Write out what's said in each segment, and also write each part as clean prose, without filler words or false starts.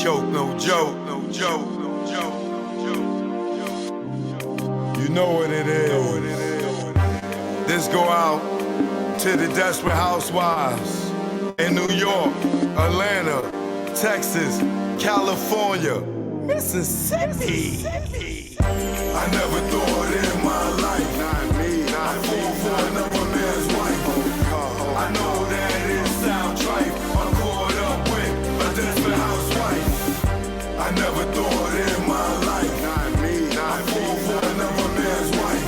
choke, no joke, no joke, no joke, no joke. You know what it is. This go out to the desperate housewives in New York, Atlanta, Texas, California, Mississippi. I never thought in my life, not me, not I fall for another man's wife. I know that it sound trite, I'm caught up with a desperate housewife. I never thought in my life, not me, not I fall for another man's wife.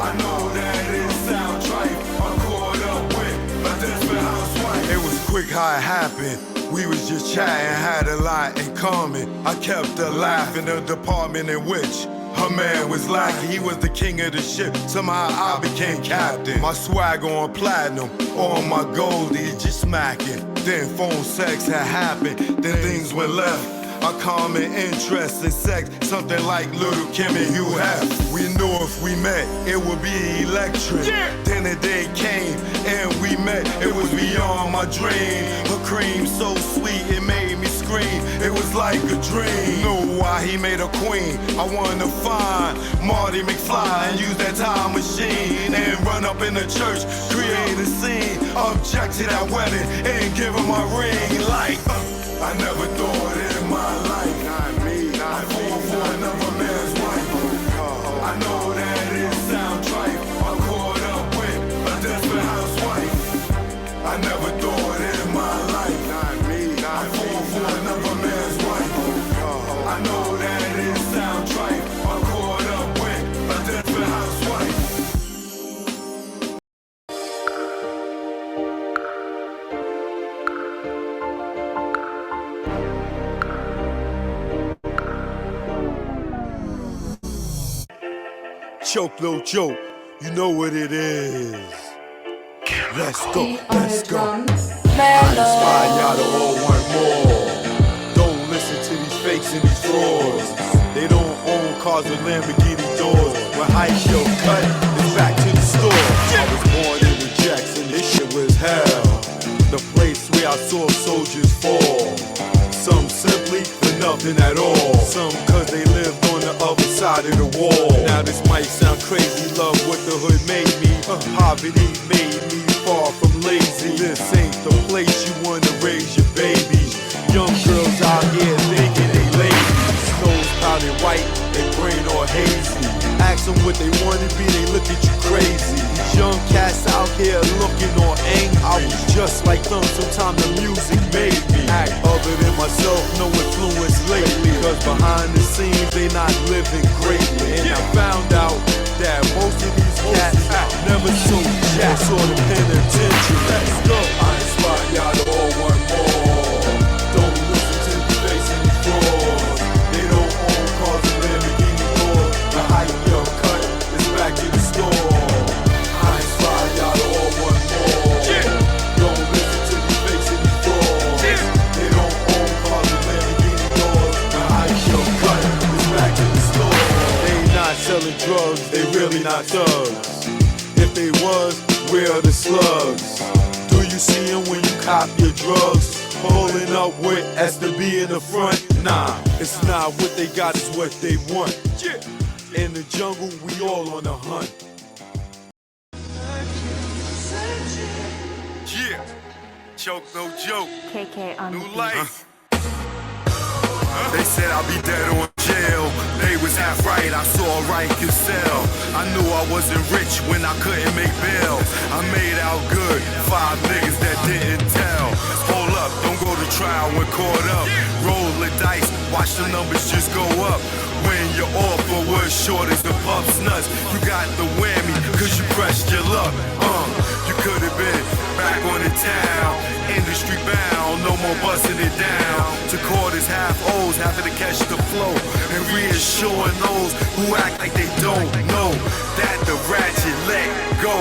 I know that it sound trite, I'm caught up with a desperate housewife. It was quick how it happened. We was just chatting, had a lot in common. I kept her laughing, the department in which her man was lacking. He was the king of the ship. Somehow I became captain. My swag on platinum, on my goldie, just smacking. Then phone sex had happened. Then things went left. A common interest in sex, something like Little Kim and Hugh Hef. We knew if we met, it would be electric. Then the day came and we met. It was beyond my dream. Her cream so sweet, it made me scream. It was like a dream. Knew why he made her queen. I wanted to find Marty McFly and use that time machine and run up in the church, create a scene, object to that wedding and give her my ring. Like I never thought in my life, not me, not I fall for another man's wife. I know that it sound trite, I'm caught up with a desperate housewife. I never thought in my life, not me, not I fall for another man's wife. I know that it sound trite, I'm caught up with a desperate housewife. Choke, no joke, you know what it is. Let's go, let's go. I inspire y'all to all want more. Don't listen to these fakes and these frauds. They don't own cars with Lamborghini doors. When high show cut, it's back to the store. I was born in the Jackson, this shit was hell. The place where I saw soldiers fall. Some simply for nothing at all. Some cause they lived on the other side of the wall. Now this might sound crazy, love what the hood made me. Poverty made me far from lazy. This ain't the place you wanna raise your babies. Young girls out here thinking they lazy. Nose powdered white, they brain all hazy. Ask them what they wanna be, they look at you crazy. These young cats out here looking all angry. I was just like them, sometimes the music made me act other than myself, no influence lately. Cause behind the scenes, they not living greatly. And I found out that most of these cats never sold jacks or the penitentiary. Let's go. I inspire y'all to all want more. Don't listen to the face and the frauds. They don't own cars and Lamborghini doors. The hype young cut is back in the store. I inspire y'all to all want more. Don't listen to the face and the frauds. They don't own cars and Lamborghini doors. The hype young cut is back in the store. They not selling drugs, they really not thugs. If they was, where are the slugs? Do you see them when you cop your drugs? Pulling up with S to B in the front? Nah, it's not what they got, it's what they want. In the jungle, we all on the hunt. Yeah, choke, no joke. KK on New life. They said I'll be dead or in jail. They was half right, I saw right could sell. I knew I wasn't rich when I couldn't make bail. I made out good, 5 niggas that didn't tell. Hold up, don't go to trial when caught up. Roll the dice, watch the numbers just go up. When your offer was short as the pup's nuts, you got the whammy, cause you pressed your luck. You could've been back on the town, industry bound, no more busting it down. To quarters, half O's, having to catch the flow, and reassuring those who act like they don't know that the ratchet let go.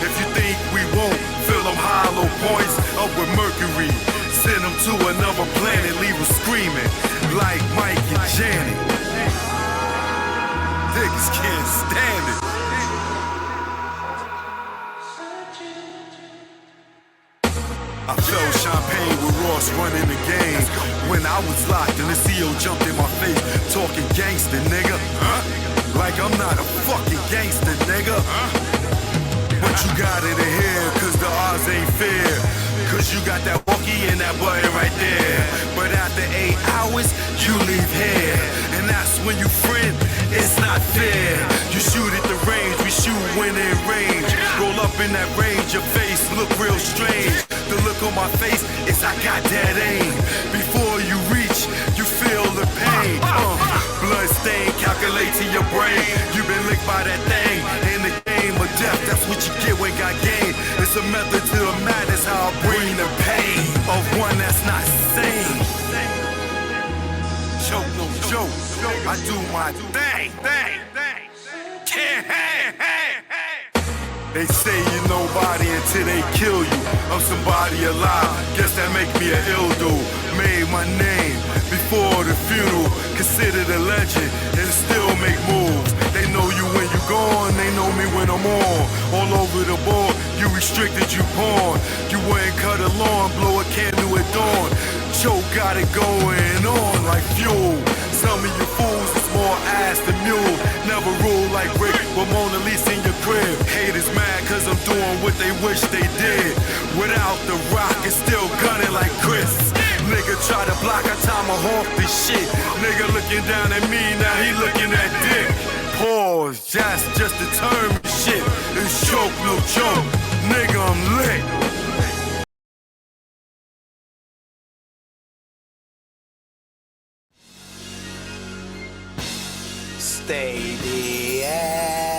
If you think we won't fill them hollow points up with mercury, send them to another planet, leave them screaming like Mike and Janet. Niggas can't stand it. I felt champagne with Ross running the game. When I was locked and the CO jumped in my face, talking gangster, nigga. Like I'm not a fucking gangster, nigga. But you got it in here, cause the odds ain't fair. Cause you got that walkie and that button right there. But after 8 hours, you leave here. And that's when you friend, it's not fair. You shoot at the range, we shoot when in range. Roll up in that range, your face look real strange. The look on my face is I got that aim. Before you reach, you feel the pain. Blood stain, calculate to your brain. You been licked by that thing. In the game of death, that's what you get when got game. It's a method to the madness, how I bring the pain of one that's not sane. Choke, no joke, I do my thing. They say you're nobody until they kill you. I'm somebody alive, guess that make me an ill dude. Made my name before the funeral, considered a legend and still make moves. They know you when you gone, they know me when I'm on. All over the board, you restricted, you pawn. You wouldn't cut a lawn, blow a candle at dawn. Joe got it going on like fuel. Some of you fools is more ass than mule. Never rule like Rick with Mona Lisa in your crib. Haters mad cause I'm doing what they wish they did. Without the rock, it's still gunning like Chris. Nigga try to block, I time a hawk this shit. Nigga looking down at me, now he looking at dick. Pause, just the term shit. It's choke, no joke. Nigga, I'm lit. Stay the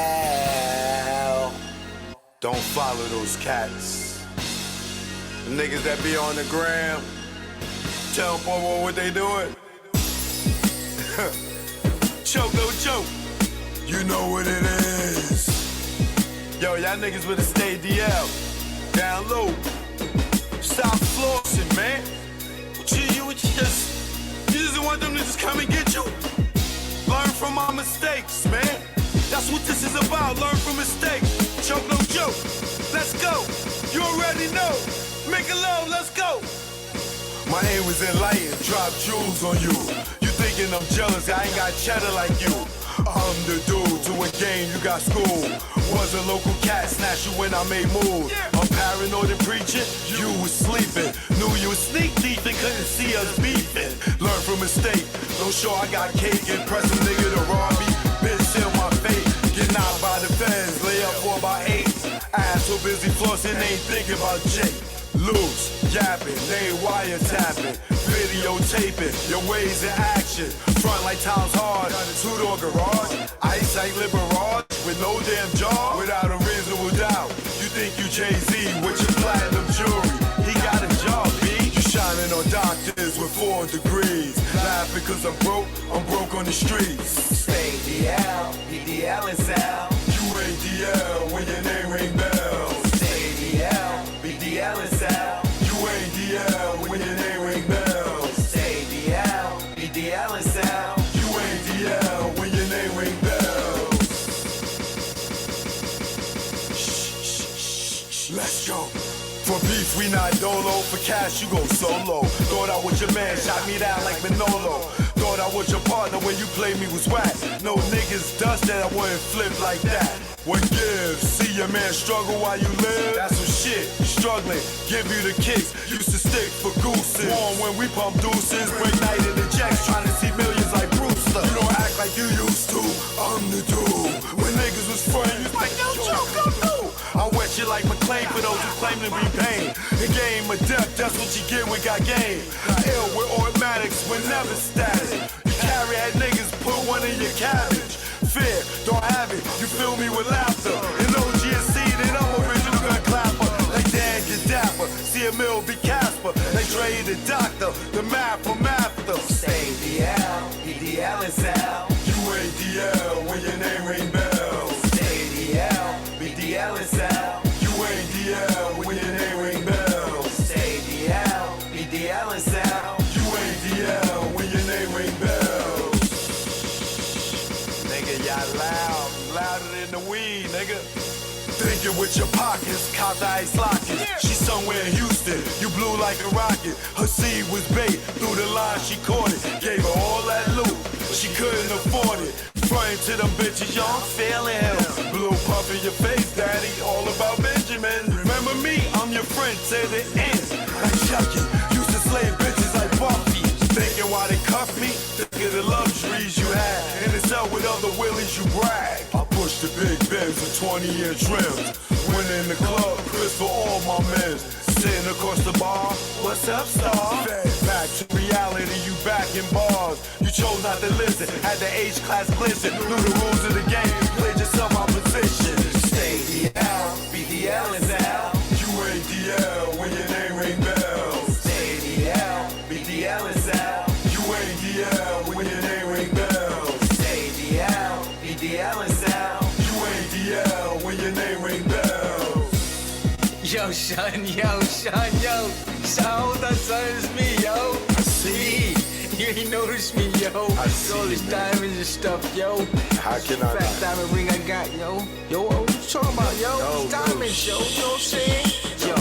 hell. Don't follow those cats. The niggas that be on the gram. Tell them boy what they doing. Choke, no joke. You know what it is. Yo, y'all niggas better stay DL. Down low. Stop flossing, man. You just want them to just come and get you. Learn from my mistakes, man. That's what this is about. Learn from mistakes. Choke, no joke. Let's go. You already know. Make it low. Let's go. My aim was enlightened. Drop jewels on you. You thinking I'm jealous? I ain't got cheddar like you. I'm the dude to a game. You got school. Was a local cat, snatch you when I made moves. I'm paranoid and preaching. You was sleeping. Knew you was sneak deep and couldn't see us beefing. Learn from mistake. No sure I got cake. Impress a nigga to rob me. Bitch in my face. Get knocked by the feds. Lay up for about 8. Ass so busy flossing, ain't thinking about Jake. Loose, yapping, they wiretapping, videotaping, your ways in action. Front like times hard, two-door garage, ice like liberage, with no damn job, without a reasonable doubt. You think you Jay-Z with your platinum jewelry, he got a job, B. You shining on doctors with 4 degrees, laughing cause I'm broke on the streets. Stay DL, BDL is out. You ain't DL when your name ring bells. Stay DL, BDL is out. You ain't DL when your name ring bells. Stay DL, BDL is out. You ain't DL when your name ring bells. Shh, let's go. For beef, we not dolo. For cash, you go solo. Thought I was your man, shot me down like Manolo. Thought I was your partner when you played me was whack. No niggas dust that I wouldn't flip like that. What gives? See your man struggle while you live? That's some shit. Struggling, give you the kicks. Used to stick for gooses. Warm when we pump deuces. Break night in the jacks, trying to see millions like Brewster. You don't act like you used to. I'm the dude. When niggas was friends, you was like, yo, Joe, come through. I wet you like McLean for those who claim to be pain. The game of death, that's what you get when got game. Ill with automatics, we're never static. You carry at niggas, put one in your cabbage. Fear, don't have it, you fill me with laughter. In OGSC, then I'm original gun clapper. Like Dan get dapper, see a mill be Casper. They trade the doctor, the math from after. Stay DL, BDL is out. You ain't DL when your name ring bells. Stay DL, BDL is out. You ain't DL when your name ring bells. Stay DL, BDL is out. You ain't DL when your name ring bells. Nigga, y'all loud, louder than the weed, nigga. Thinking with your pockets, cop the ice lockets. She somewhere in Houston. You blew like a rocket. Her seed was bait. Through the line, she caught it. Gave her all that loot. She couldn't afford it. Frontin' to them bitches, yo, I'm feeling him. Blue puff in your face, daddy. All about Benjamin. Remember me? I'm your friend to the end. Like Chucky, used to slay bitches like Buffy. Thinking why they cuff me? Think of the luxuries you had. In the cell with other willies, you brag. I pushed the big Benz with 20-inch rims. Went in the club, Chris for all my men. Sitting across the bar, what's up, star? Fed back to reality, you back in bars. You chose not to listen, had the H-class glisten. Knew the rules of the game, played yourself out position. Stay DL, BDL is L. You ain't DL when your name ring bells. Stay DL, BDL is L. You ain't DL when your name ring bells. Stay DL, BDL is L. You ain't DL when your name ring bells. Yo, son, yo. So, that son is me, yo. I see. You ain't noticed me, yo. I see, all this man. diamonds and stuff, yo. How can I Fat not? diamond ring I got, yo. Yo, what you talking about, yo? No, It's diamonds, yo. You know what I'm saying? Yo,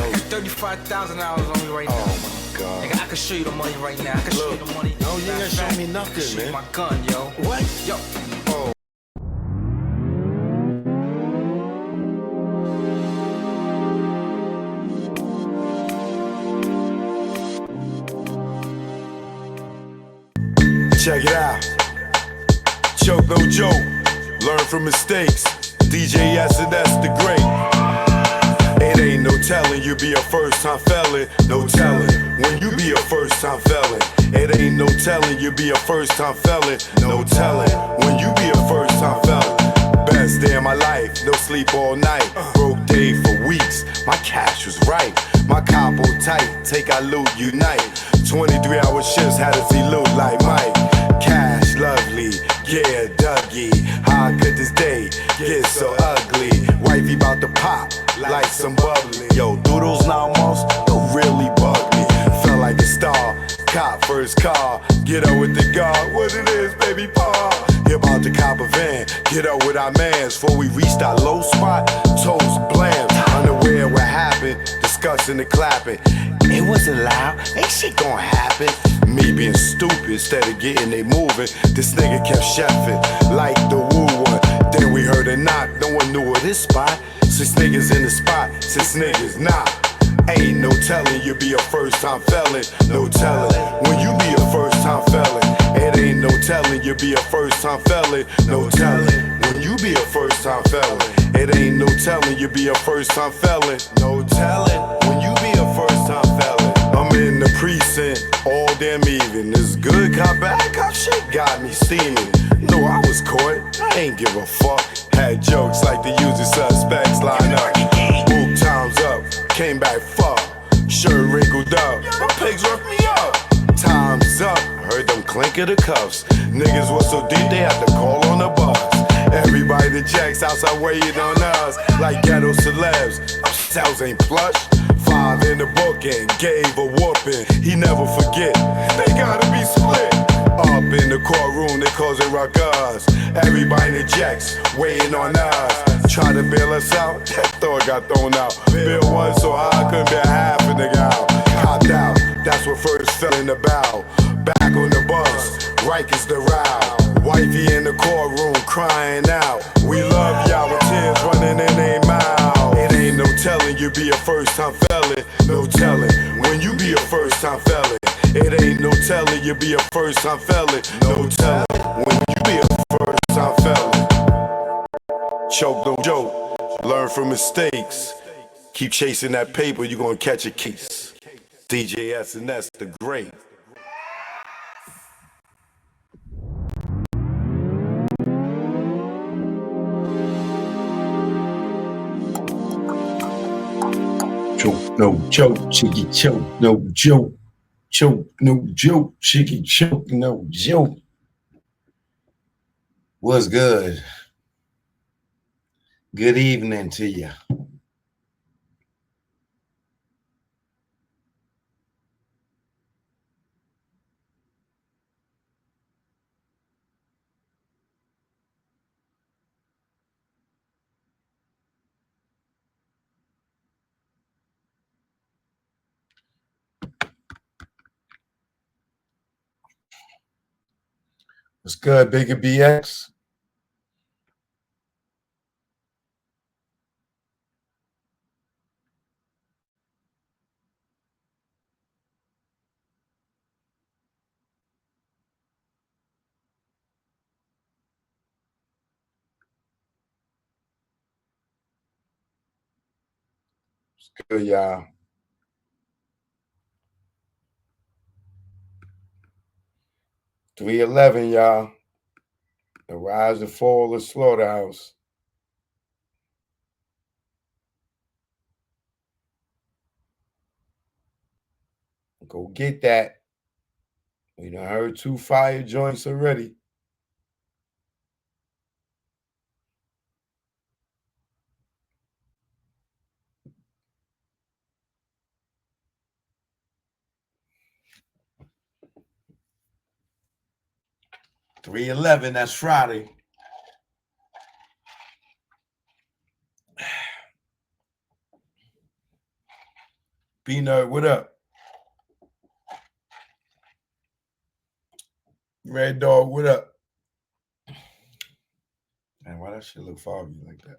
I got $35,000 on me right now. Oh my God. Nigga, I can show you the money right now. I can show you the money. No, you Matter ain't of show fact, me I can nothing, show you man. my gun, yo. What? Yo. Oh. Check it out. Choke no joke. Learn from mistakes. DJ S&S the great. It ain't no telling you be a first time felon. No telling when you be a first time felon. It ain't no telling you be a first time felon. No telling when you be a first time felon. Best day of my life, no sleep all night. Broke day for weeks, my cash was right. My capo tight, take our loot, unite. 23-hour shifts had to see loot like Mike. Cash lovely, yeah, Dougie. How could this day get so ugly? Wifey bout to pop like some bubbly. Yo, through those 9 months, don't really bug me. Felt like a star, cop first car. Get up with the guard, what it is, baby paw. He about to cop a van, get up with our mans. Before we reached our low spot, toes blam. Unaware what happened, discussing and clapping. It wasn't loud, ain't shit gon' happen. Me being stupid, instead of getting they moving, this nigga kept chefing like the woo one. Then we heard a knock, no one knew of this spot. 6 niggas in the spot, 6 niggas not. Ain't no telling you be a first time felon. No telling when you be a first time felon. It ain't no telling you be a first time felon. No telling when you be a first time felon. It ain't no telling you be a first time felon. No telling when you be a first time felon. I'm in the precinct all damn even. This good cop, bad cop shit got me steaming. No, I was caught, I ain't give a fuck. Had jokes like the usual suspects line up. Book times up, came back fuck. Shirt wrinkled up, my pigs roughed me up. Time's up, heard them clink of the cuffs. Niggas was so deep they had to call on the bus. Everybody that checks outside waiting on us like ghetto celebs. Ourselves ain't plush. 5 in the book and gave a whooping. He never forget, they gotta be split. Up in the courtroom, they cause it ruckus. Everybody in the jacks waiting on us. Try to bail us out, that thought got thrown out. Bill one so high, I couldn't bail half a nigga out. Copped out, that's what first fell in the bow. Back on the bus, Rikers the row. Wifey in the courtroom crying out. We love y'all with tears running in their mouth. It ain't no telling you be a first time felon. No telling when you be a first time felon. It ain't no telling you be a first time felon. No telling when you be a first time felon. Choke don't joke, learn from mistakes. Keep chasing that paper, you gonna catch a case. DJ S&S the great. Choke, no joke, chicky choke, no joke. Choke, no joke, chicky choke, no joke. What's good? Good evening to you. What's good, Bigger BX? What's good, y'all? 311, y'all. The rise and fall of Slaughterhouse. Go get that. We done heard 2 fire joints already. $311, that's Friday. Peanut, what up? Red Dog, what up? Man, why that shit look foggy like that?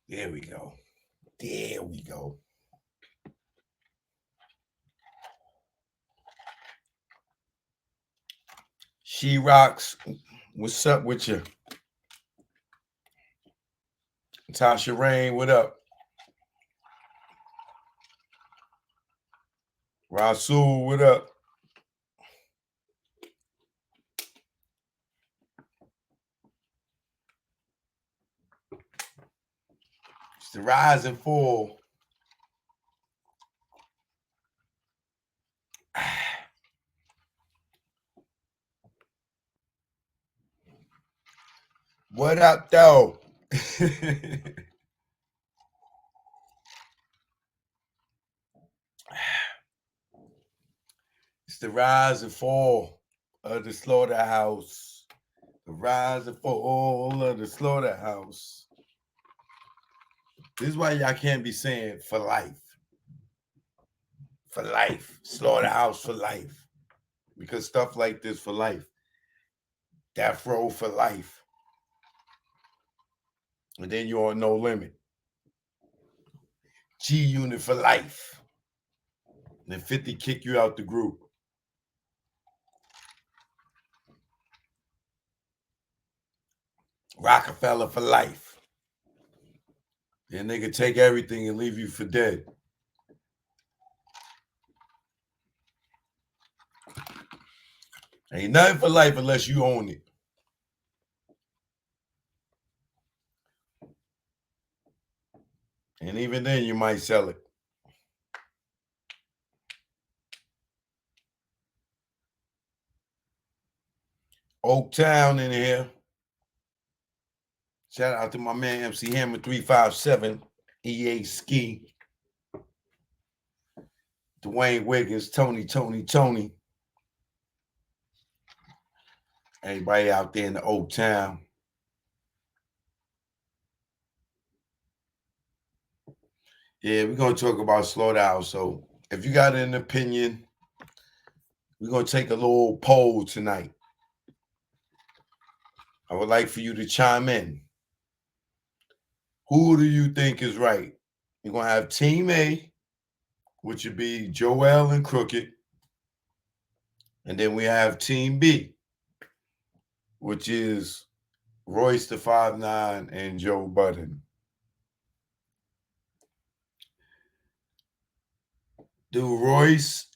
There we go. There we go. She Rocks, what's up with you? Tasha Rain, what up? Rasul, what up? It's the rise and fall. What up, though? It's the rise and fall of the Slaughterhouse. The rise and fall of the Slaughterhouse. This is why y'all can't be saying for life. For life. Slaughterhouse for life. Because stuff like this for life. Death Row for life. And then you're on No Limit. G Unit for life. And then 50 kick you out the group. Rockefeller for life. Then they could take everything and leave you for dead. Ain't nothing for life unless you own it. And even then, you might sell it. Oaktown in here. Shout out to my man MC Hammer 357, EA Ski, Dwayne Wiggins, Tony. Everybody out there in the Oaktown. Yeah, we're going to talk about Slaughterhouse. So if you got an opinion, we're going to take a little poll tonight. I would like for you to chime in. Who do you think is right? You're going to have Team A, which would be Joel and Crooked. And then we have Team B, which is Royce the 5'9" and Joe Budden. Do Royce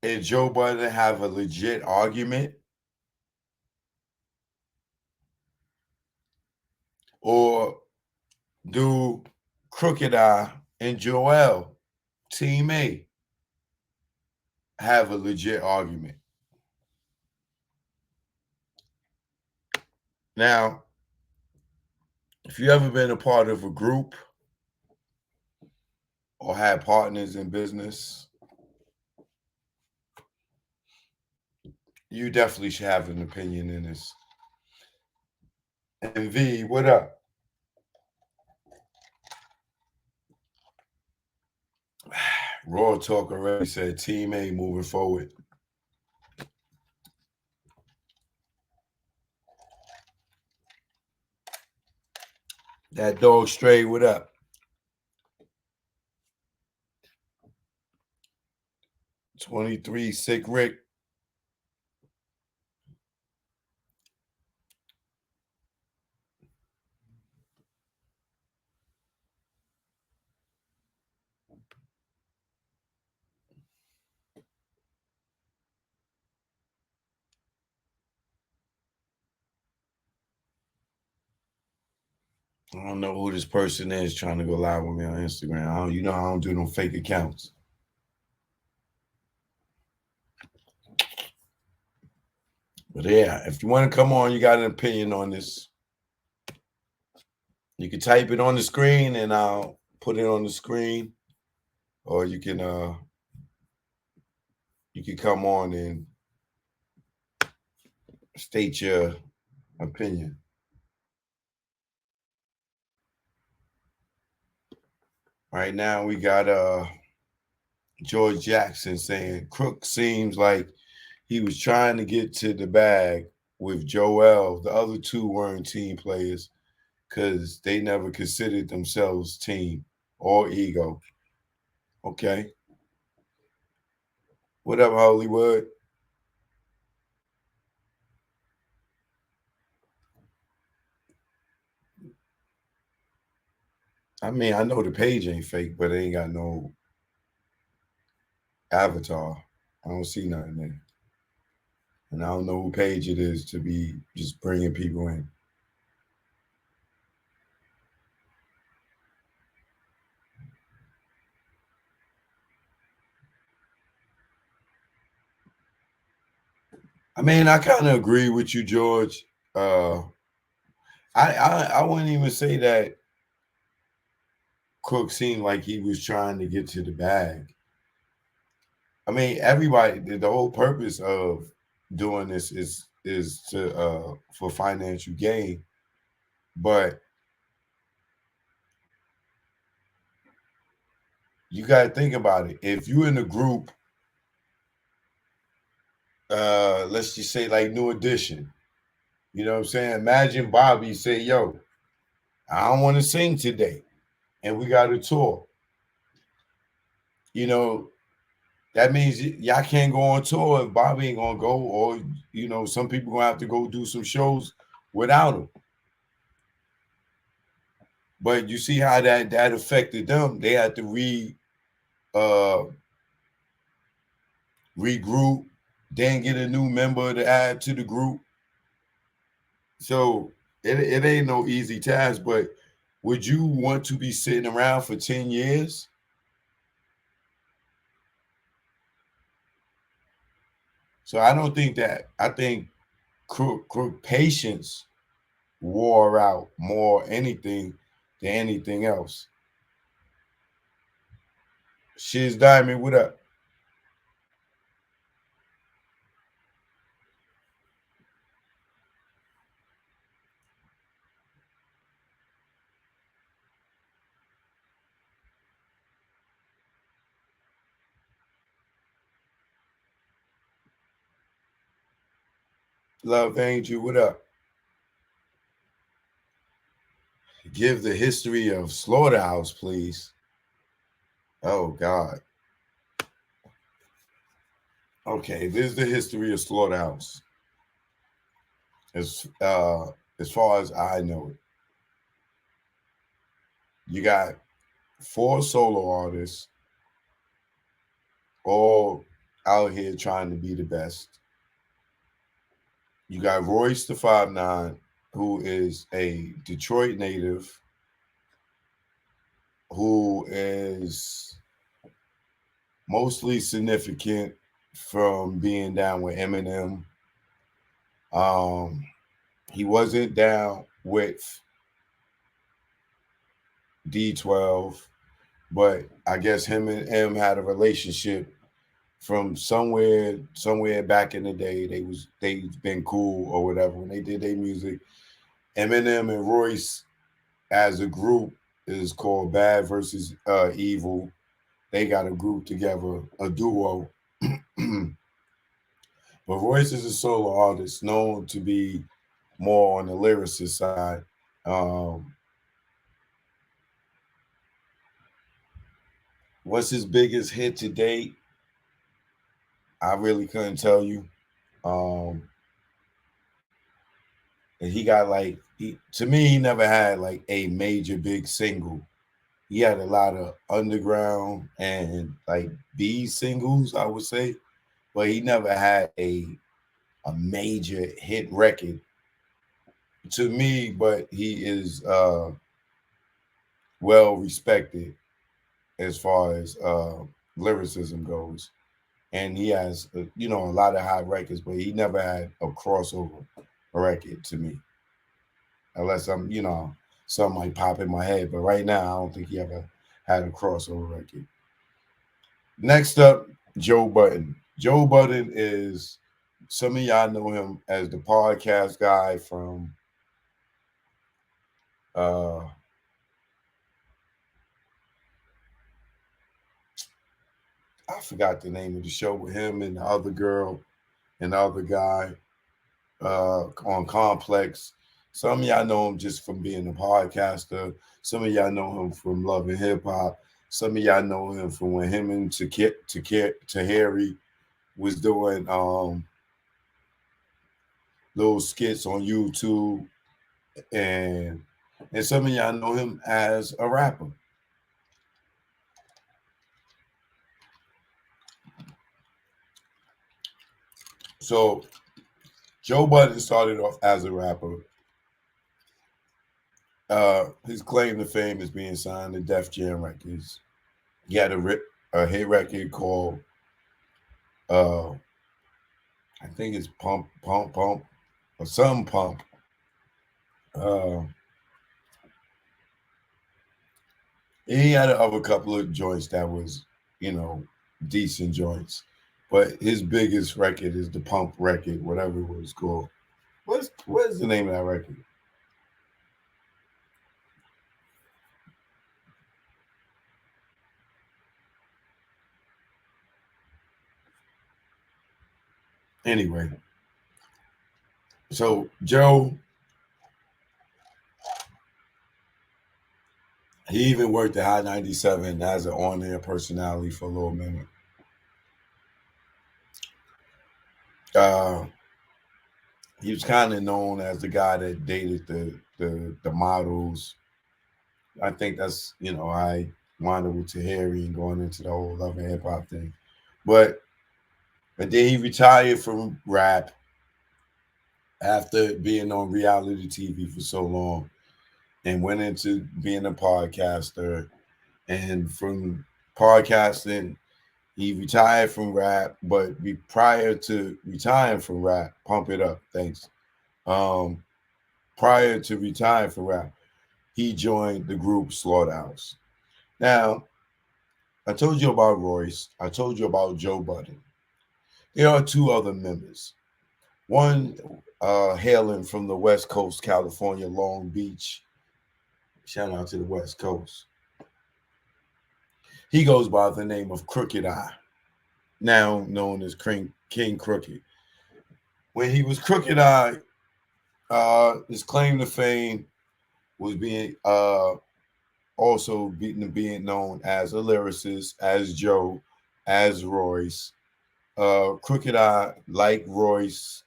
and Joe Budden have a legit argument? Or do Crooked Eye and Joel, Team A, have a legit argument? Now, if you ever been a part of a group or had partners in business, You definitely should have an opinion in this. And V, what up? Raw Talk already said Team A moving forward. That dog stray, what up? 23, Sick Rick. I don't know who this person is trying to go live with me on Instagram. I don't do no fake accounts. But yeah, if you want to come on, you got an opinion on this. You can type it on the screen and I'll put it on the screen. Or you can come on and state your opinion. Right now we got George Jackson saying Crook seems like he was trying to get to the bag with Joel. The other two weren't team players because they never considered themselves team or ego. Okay. What up, Hollywood? I mean, I know the page ain't fake, but it ain't got no avatar. I don't see nothing there. And I don't know who page it is to be just bringing people in. I mean, I kind of agree with you, George. I wouldn't even say that Crook seemed like he was trying to get to the bag. I mean, everybody. The whole purpose of doing this is to for financial gain, but you got to think about it. If you're in a group, let's just say like New Edition, you know what I'm saying? Imagine Bobby say, "Yo, I don't want to sing today," and we got a tour. You know, that means y'all can't go on tour if Bobby ain't gonna go, or some people gonna have to go do some shows without him. But you see how that affected them. They had to uh regroup, then get a new member to add to the group. So it ain't no easy task, but would you want to be sitting around for 10 years? So I don't think that. I think Crook patience wore out more anything than anything else. Shiz Diamond, what up? Love Angel, what up? Give the history of Slaughterhouse, please. Oh God. Okay, this is the history of Slaughterhouse. As far as I know it. You got 4 solo artists all out here trying to be the best. You got Royce the 5'9", who is a Detroit native, who is mostly significant from being down with Eminem. He wasn't down with D12, but I guess him and M had a relationship from somewhere back in the day. They've been cool or whatever when they did their music. Eminem and Royce as a group is called Bad versus Evil. They got a group together, a duo. But Royce is a solo artist known to be more on the lyricist side. Um, what's his biggest hit to date? I really couldn't tell you. Um, and he got like to me, he never had like a major big single. He had a lot of underground and like B singles, I would say, but he never had a major hit record to me. But he is well respected as far as lyricism goes, and he has a lot of hot records, but he never had a crossover record to me, unless something might pop in my head. But right now, I don't think he ever had a crossover record. Next up, Joe Budden. Joe Budden is, some of y'all know him as the podcast guy from uh I forgot the name of the show with him and the other girl and the other guy on Complex. Some of y'all know him just from being a podcaster. Some of y'all know him from Love and Hip Hop. Some of y'all know him from when him and Tahiri was doing little skits on YouTube, and some of y'all know him as a rapper. So Joe Budden started off as a rapper. His claim to fame is being signed to Def Jam Records. He had a hit record called uh, I think it's Pump Pump Pump or some Pump. Uh, he had a couple of joints that was, you know, decent joints, but his biggest record is the Pump record, whatever it was called. What's the name of that record? Anyway, so Joe, he even worked at Hot 97 as an on-air personality for a little minute. Uh, he was kind of known as the guy that dated the models. I think that's I wanted with Tahiri and going into the whole love and hip hop thing, but then he retired from rap after being on reality TV for so long, and went into being a podcaster. And from podcasting, he retired from rap, but prior to retiring from rap, pump it up, thanks. Um, Prior to retiring from rap, he joined the group Slaughterhouse. Now, I told you about Royce. I told you about Joe Budden. There are two other members. One hailing from the West Coast, California, Long Beach. Shout out to the West Coast. He goes by the name of Crooked Eye, now known as King Crooked. When he was Crooked Eye, his claim to fame was being being known as a lyricist, as Joe, as Royce. Crooked Eye, like Royce,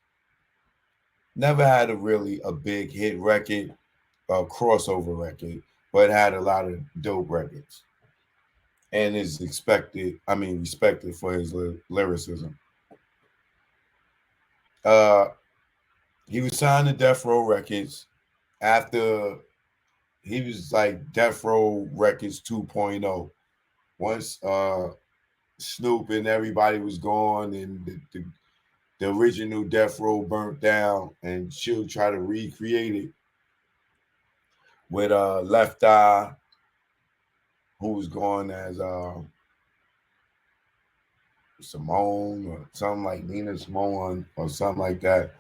never had a big hit record, a crossover record, but had a lot of dope records, and is respected for his lyricism. Uh, he was signed to Death Row Records after he was like Death Row Records 2.0. Once Snoop and everybody was gone, and the original Death Row burnt down, and she'll try to recreate it with Left Eye, who was gone as Simone or something like Nina Simone or something like that.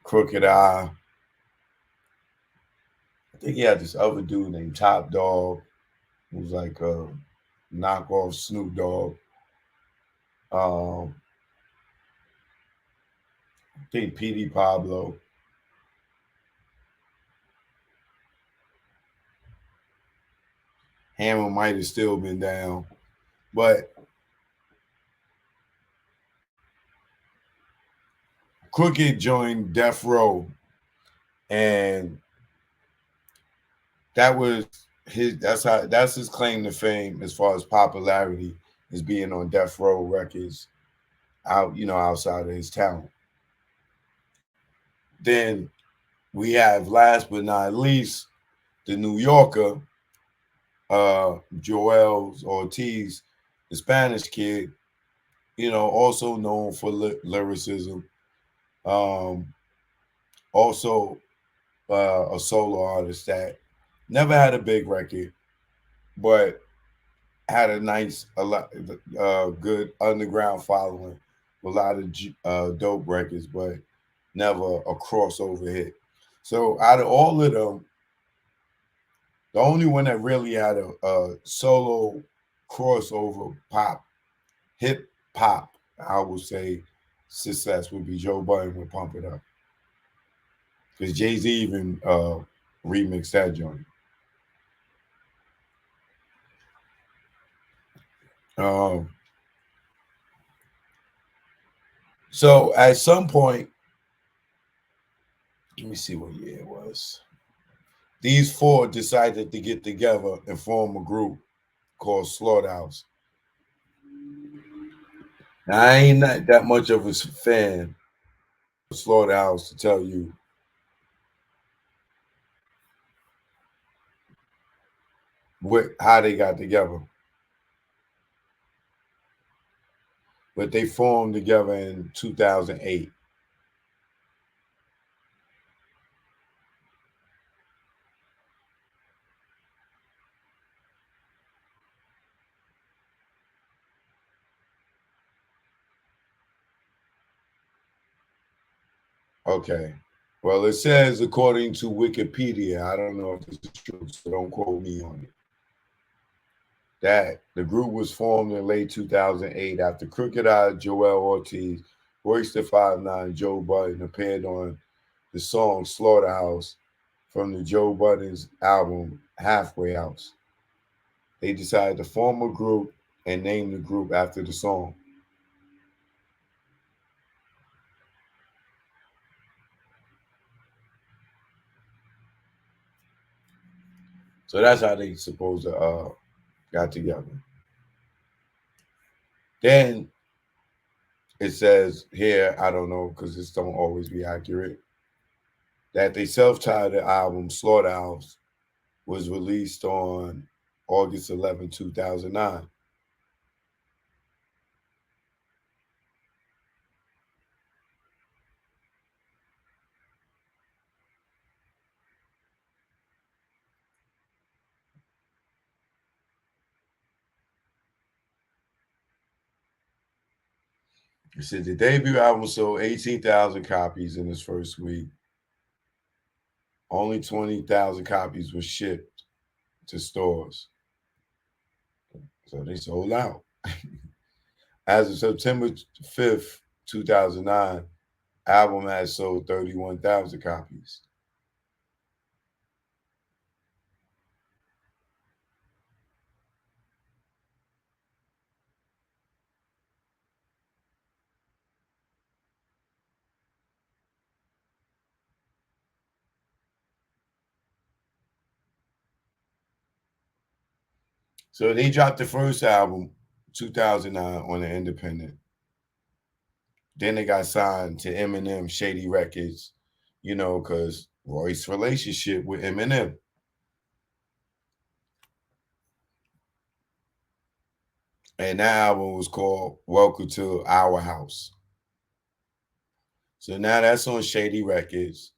Crooked Eye. I think he had this other dude named Top Dog, who was like a knockoff Snoop Dogg. I think PD Pablo. Hammer might have still been down, but Crooked joined Death Row, and that was his. That's his claim to fame as far as popularity is being on Death Row Records, outside of his talent. Then we have last but not least the New Yorker, Joel Ortiz, the Spanish kid, also known for lyricism. Um, Also a solo artist that never had a big record, but had good underground following, a lot of dope records, but never a crossover hit. So out of all of them, the only one that really had a solo crossover hip hop, I would say, success would be Joe Budden with "Pump It Up," because Jay-Z even remixed that joint. Um, so at some point, let me see what year it was. These four decided to get together and form a group called Slaughterhouse. Now, I ain't not that much of a fan of Slaughterhouse to tell you how they got together, but they formed together in 2008. Okay. Well, it says, according to Wikipedia, I don't know if this is true, so don't quote me on it, that the group was formed in late 2008 after Crooked Eye, Joel Ortiz, Royce the 5'9", Joe Budden appeared on the song Slaughterhouse from the Joe Budden's album Halfway House. They decided to form a group and name the group after the song. So that's how they supposed to got together. Then it says here, I don't know because this don't always be accurate, that they self-titled album Slaughterhouse was released on August 11, 2009. It said the debut album sold 18,000 copies in its first week. Only 20,000 copies were shipped to stores. So they sold out. As of September 5th, 2009, album has sold 31,000 copies. So they dropped the first album, 2009, on the independent. Then they got signed to Eminem Shady Records, because Royce's relationship with Eminem. And that album was called Welcome to Our House. So now that's on Shady Records.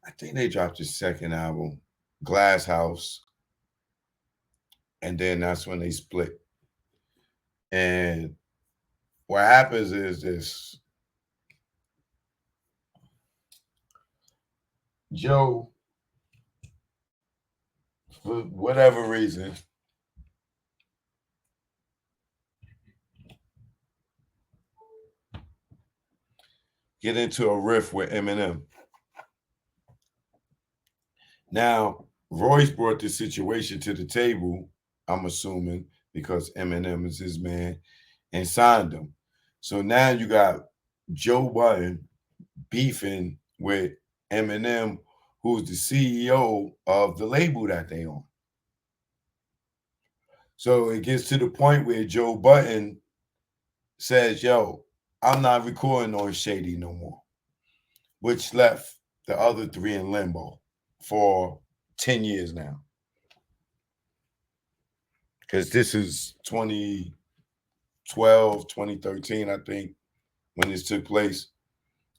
I think they dropped the second album, Glass House, and then that's when they split. And what happens is this: Joe, for whatever reason, get into a riff with Eminem. Now, Royce brought this situation to the table, I'm assuming, because Eminem is his man, and signed him. So now you got Joe Budden beefing with Eminem, who's the CEO of the label that they own. So it gets to the point where Joe Budden says, yo, I'm not recording on Shady no more, which left the other three in limbo for 10 years now. Because this is 2012, 2013, I think, when this took place,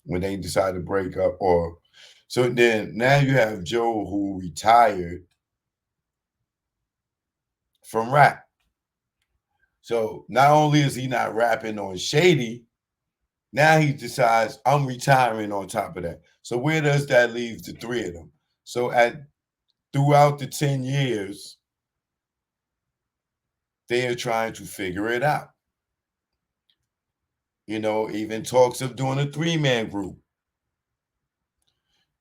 when they decided to break up. Or so then now you have Joe, who retired from rap. So not only is he not rapping on Shady, now he decides I'm retiring on top of that. So where does that leave the three of them? So throughout the 10 years, they are trying to figure it out. You know, even talks of doing a three-man group.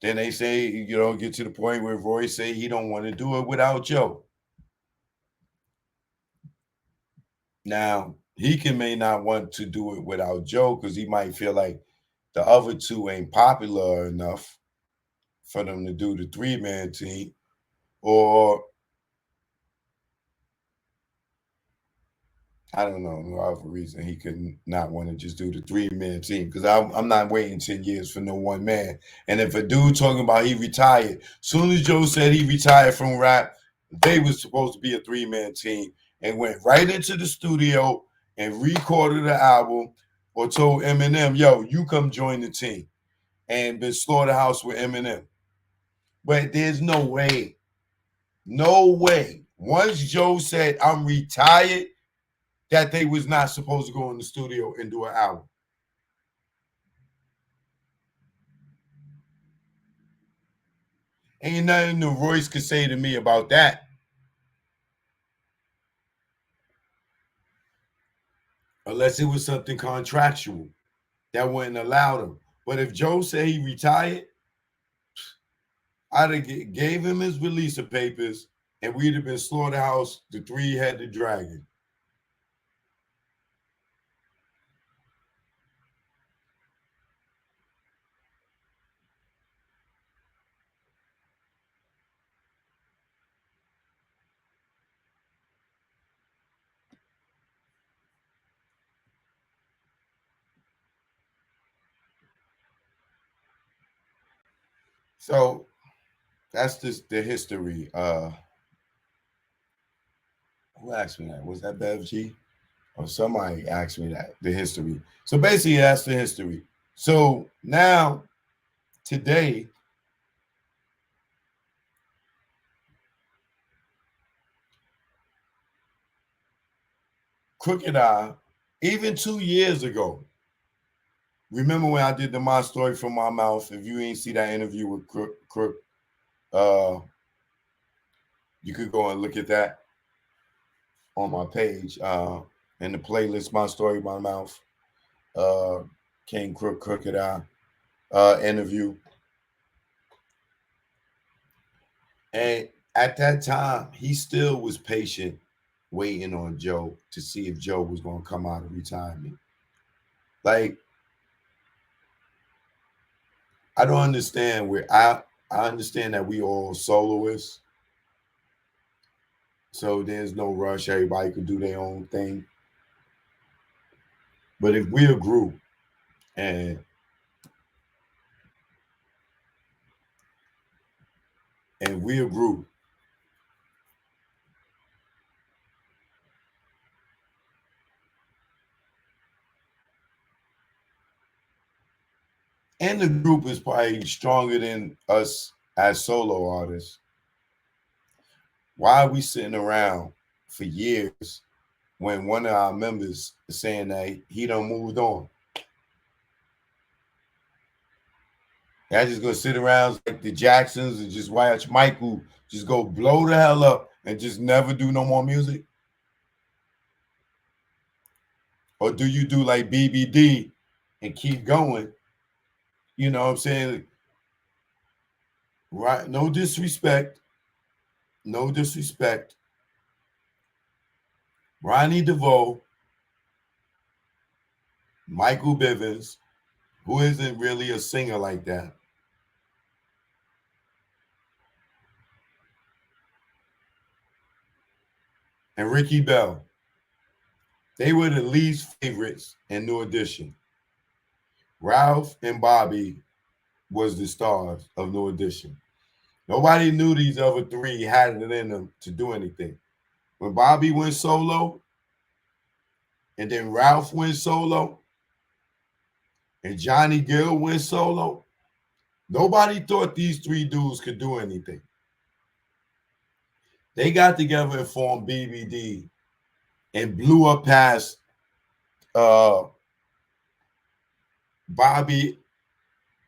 Then they say, you know, get to the point where Royce say he don't want to do it without Joe. Now, may not want to do it without Joe because he might feel like the other two ain't popular enough for them to do the three-man team. Or I don't know, no other reason he could not want to just do the three-man team. Because I'm not waiting 10 years for no one man. And if a dude talking about he retired, soon as Joe said he retired from rap, they was supposed to be a three-man team and went right into the studio and recorded the album or told Eminem, yo, you come join the team, and been Slaughterhouse with Eminem. But there's no way. No way. Once Joe said, I'm retired, that they was not supposed to go in the studio and do an album. Ain't nothing the Royce could say to me about that. Unless it was something contractual that wouldn't allow them. But if Joe said he retired, I'd have gave him his release of papers and we'd have been Slaughterhouse, the three-headed dragon. So that's just the history. Who asked me that? Was that Bev G? Or somebody asked me that, the history. So basically, that's the history. So now, today, Crooked Eye, even 2 years ago, remember when I did the My Story from My Mouth? If you ain't see that interview with Crook, you could go and look at that on my page in the playlist, My Story, My Mouth, King Crooked Eye interview. And at that time, he still was patient, waiting on Joe to see if Joe was going to come out of retirement. Like, I don't understand where I understand that we all soloists. So there's no rush. Everybody could do their own thing. But if we're a group and we're a group And the group is probably stronger than us as solo artists. Why are we sitting around for years when one of our members is saying that he done moved on? Y'all just gonna sit around like the Jacksons and just watch Michael just go blow the hell up and just never do no more music? Or do you do like BBD and keep going? You know what I'm saying? Right? No disrespect. No disrespect. Ronnie DeVoe, Michael Bivins, who isn't really a singer like that. And Ricky Bell. They were the least favorites in New Edition. Ralph and Bobby was the stars of New Edition. Nobody knew these other three had it in them to do anything. When Bobby went solo, and then Ralph went solo, and Johnny Gill went solo, nobody thought these three dudes could do anything. They got together and formed BBD and blew up past Bobby,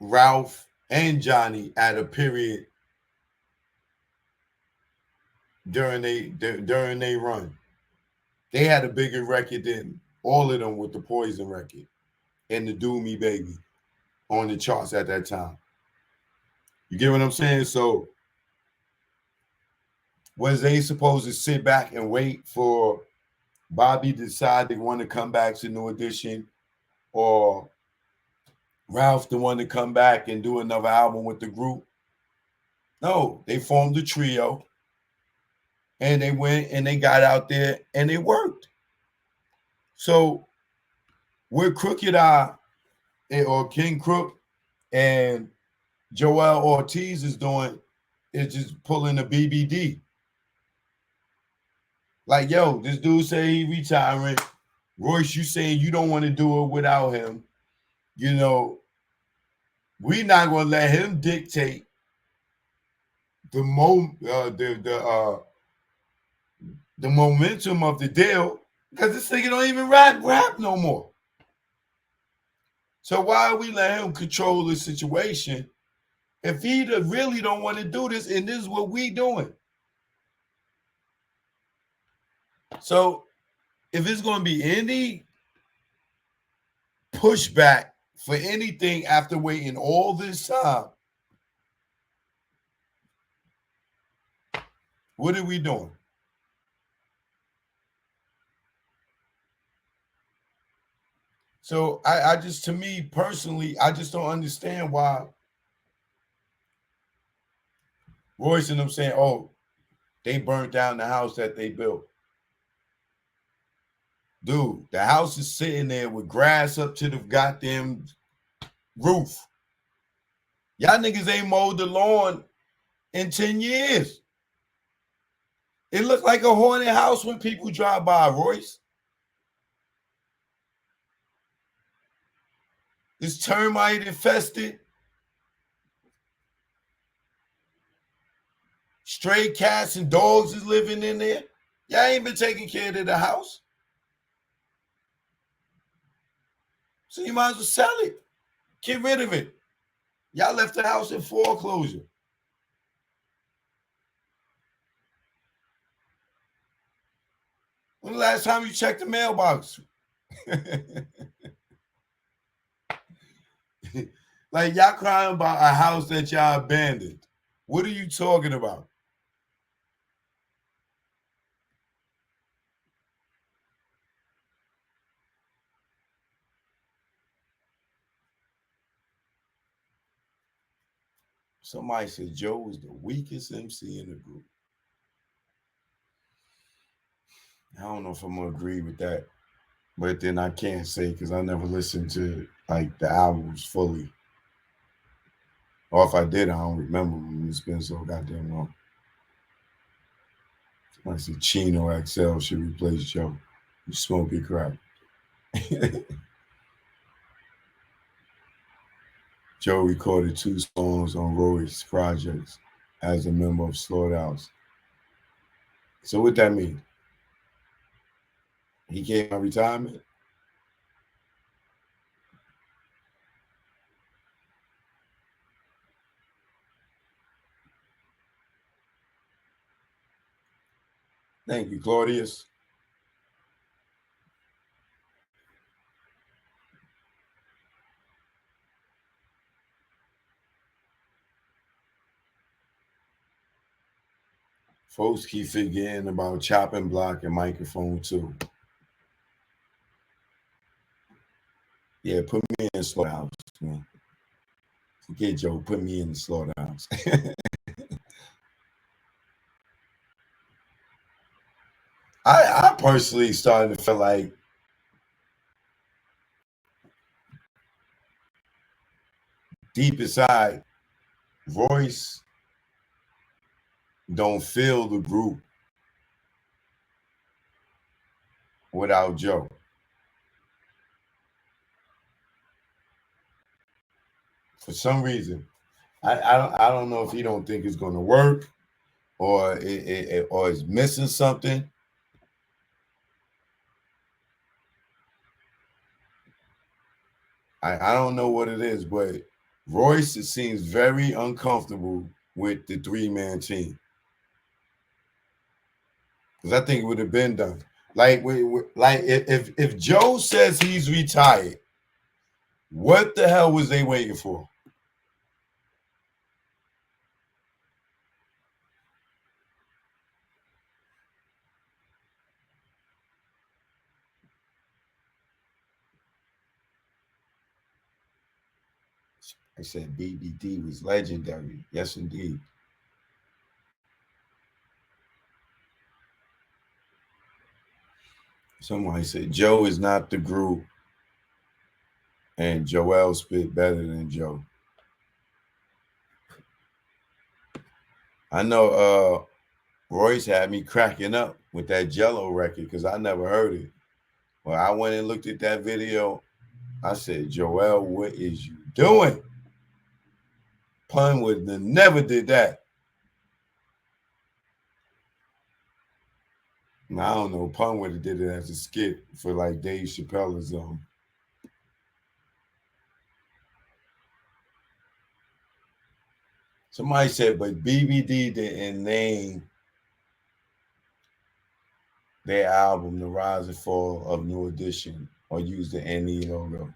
Ralph, and Johnny at a period during they run. They had a bigger record than all of them with the Poison record and the Do Me Baby on the charts at that time. You get what I'm saying? So was they supposed to sit back and wait for Bobby to decide they want to come back to New Edition, or Ralph to want to come back and do another album with the group? No, they formed a trio and they went and they got out there and it worked. So what Crooked Eye or King Crook and Joel Ortiz is doing is just pulling a BBD. Like, yo, this dude say he retiring. Royce, you saying you don't want to do it without him. You know, we not gonna let him dictate the momentum of the deal, because this nigga don't even rap no more. So why we let him control the situation if he really don't want to do this, and this is what we doing? So if it's going to be any pushback for anything after waiting all this time, what are we doing? So I just, to me personally, I just don't understand why Royce and them saying, oh, they burnt down the house that they built. Dude, the house is sitting there with grass up to the goddamn roof. Y'all niggas ain't mowed the lawn in 10 years. It looked like a haunted house when people drive by, Royce. It's termite infested. Stray cats and dogs is living in there. Y'all ain't been taking care of the house. So you might as well sell it. Get rid of it. Y'all left the house in foreclosure. When the last time you checked the mailbox? Like, y'all crying about a house that y'all abandoned. What are you talking about? Somebody said Joe was the weakest MC in the group. I don't know if I'm gonna agree with that, but then I can't say because I never listened to like the albums fully. Or if I did, I don't remember them. It's been so goddamn long. Somebody said Chino XL should replace Joe. You smoking crack. Joe recorded 2 songs on Roy's projects as a member of Slaughterhouse. So what that mean? He came out of retirement? Thank you, Claudius. Folks keep forgetting about chopping block and microphone too. Yeah, put me in Slaughterhouse, man. Forget Joe, put me in the Slaughterhouse. I personally starting to feel like deep inside, Royce don't feel the group without Joe. For some reason, I don't know if he don't think it's going to work, or or is missing something. I don't know what it is, but Royce seems very uncomfortable with the 3-man team, because I think it would have been done. Like if Joe says he's retired, what the hell was they waiting for? I said BBD was legendary. Yes, indeed. Somebody said Joe is not the group, and Joel spit better than Joe. I know Royce had me cracking up with that Jello record because I never heard it. Well, I went and looked at that video. I said, Joel, what is you doing? Pun would have never did that. Now, I don't know. Pun would have did it as a skit for like Dave Chappelle's Somebody said, but BBD didn't name their album The Rise and Fall of New Edition or use the NE logo.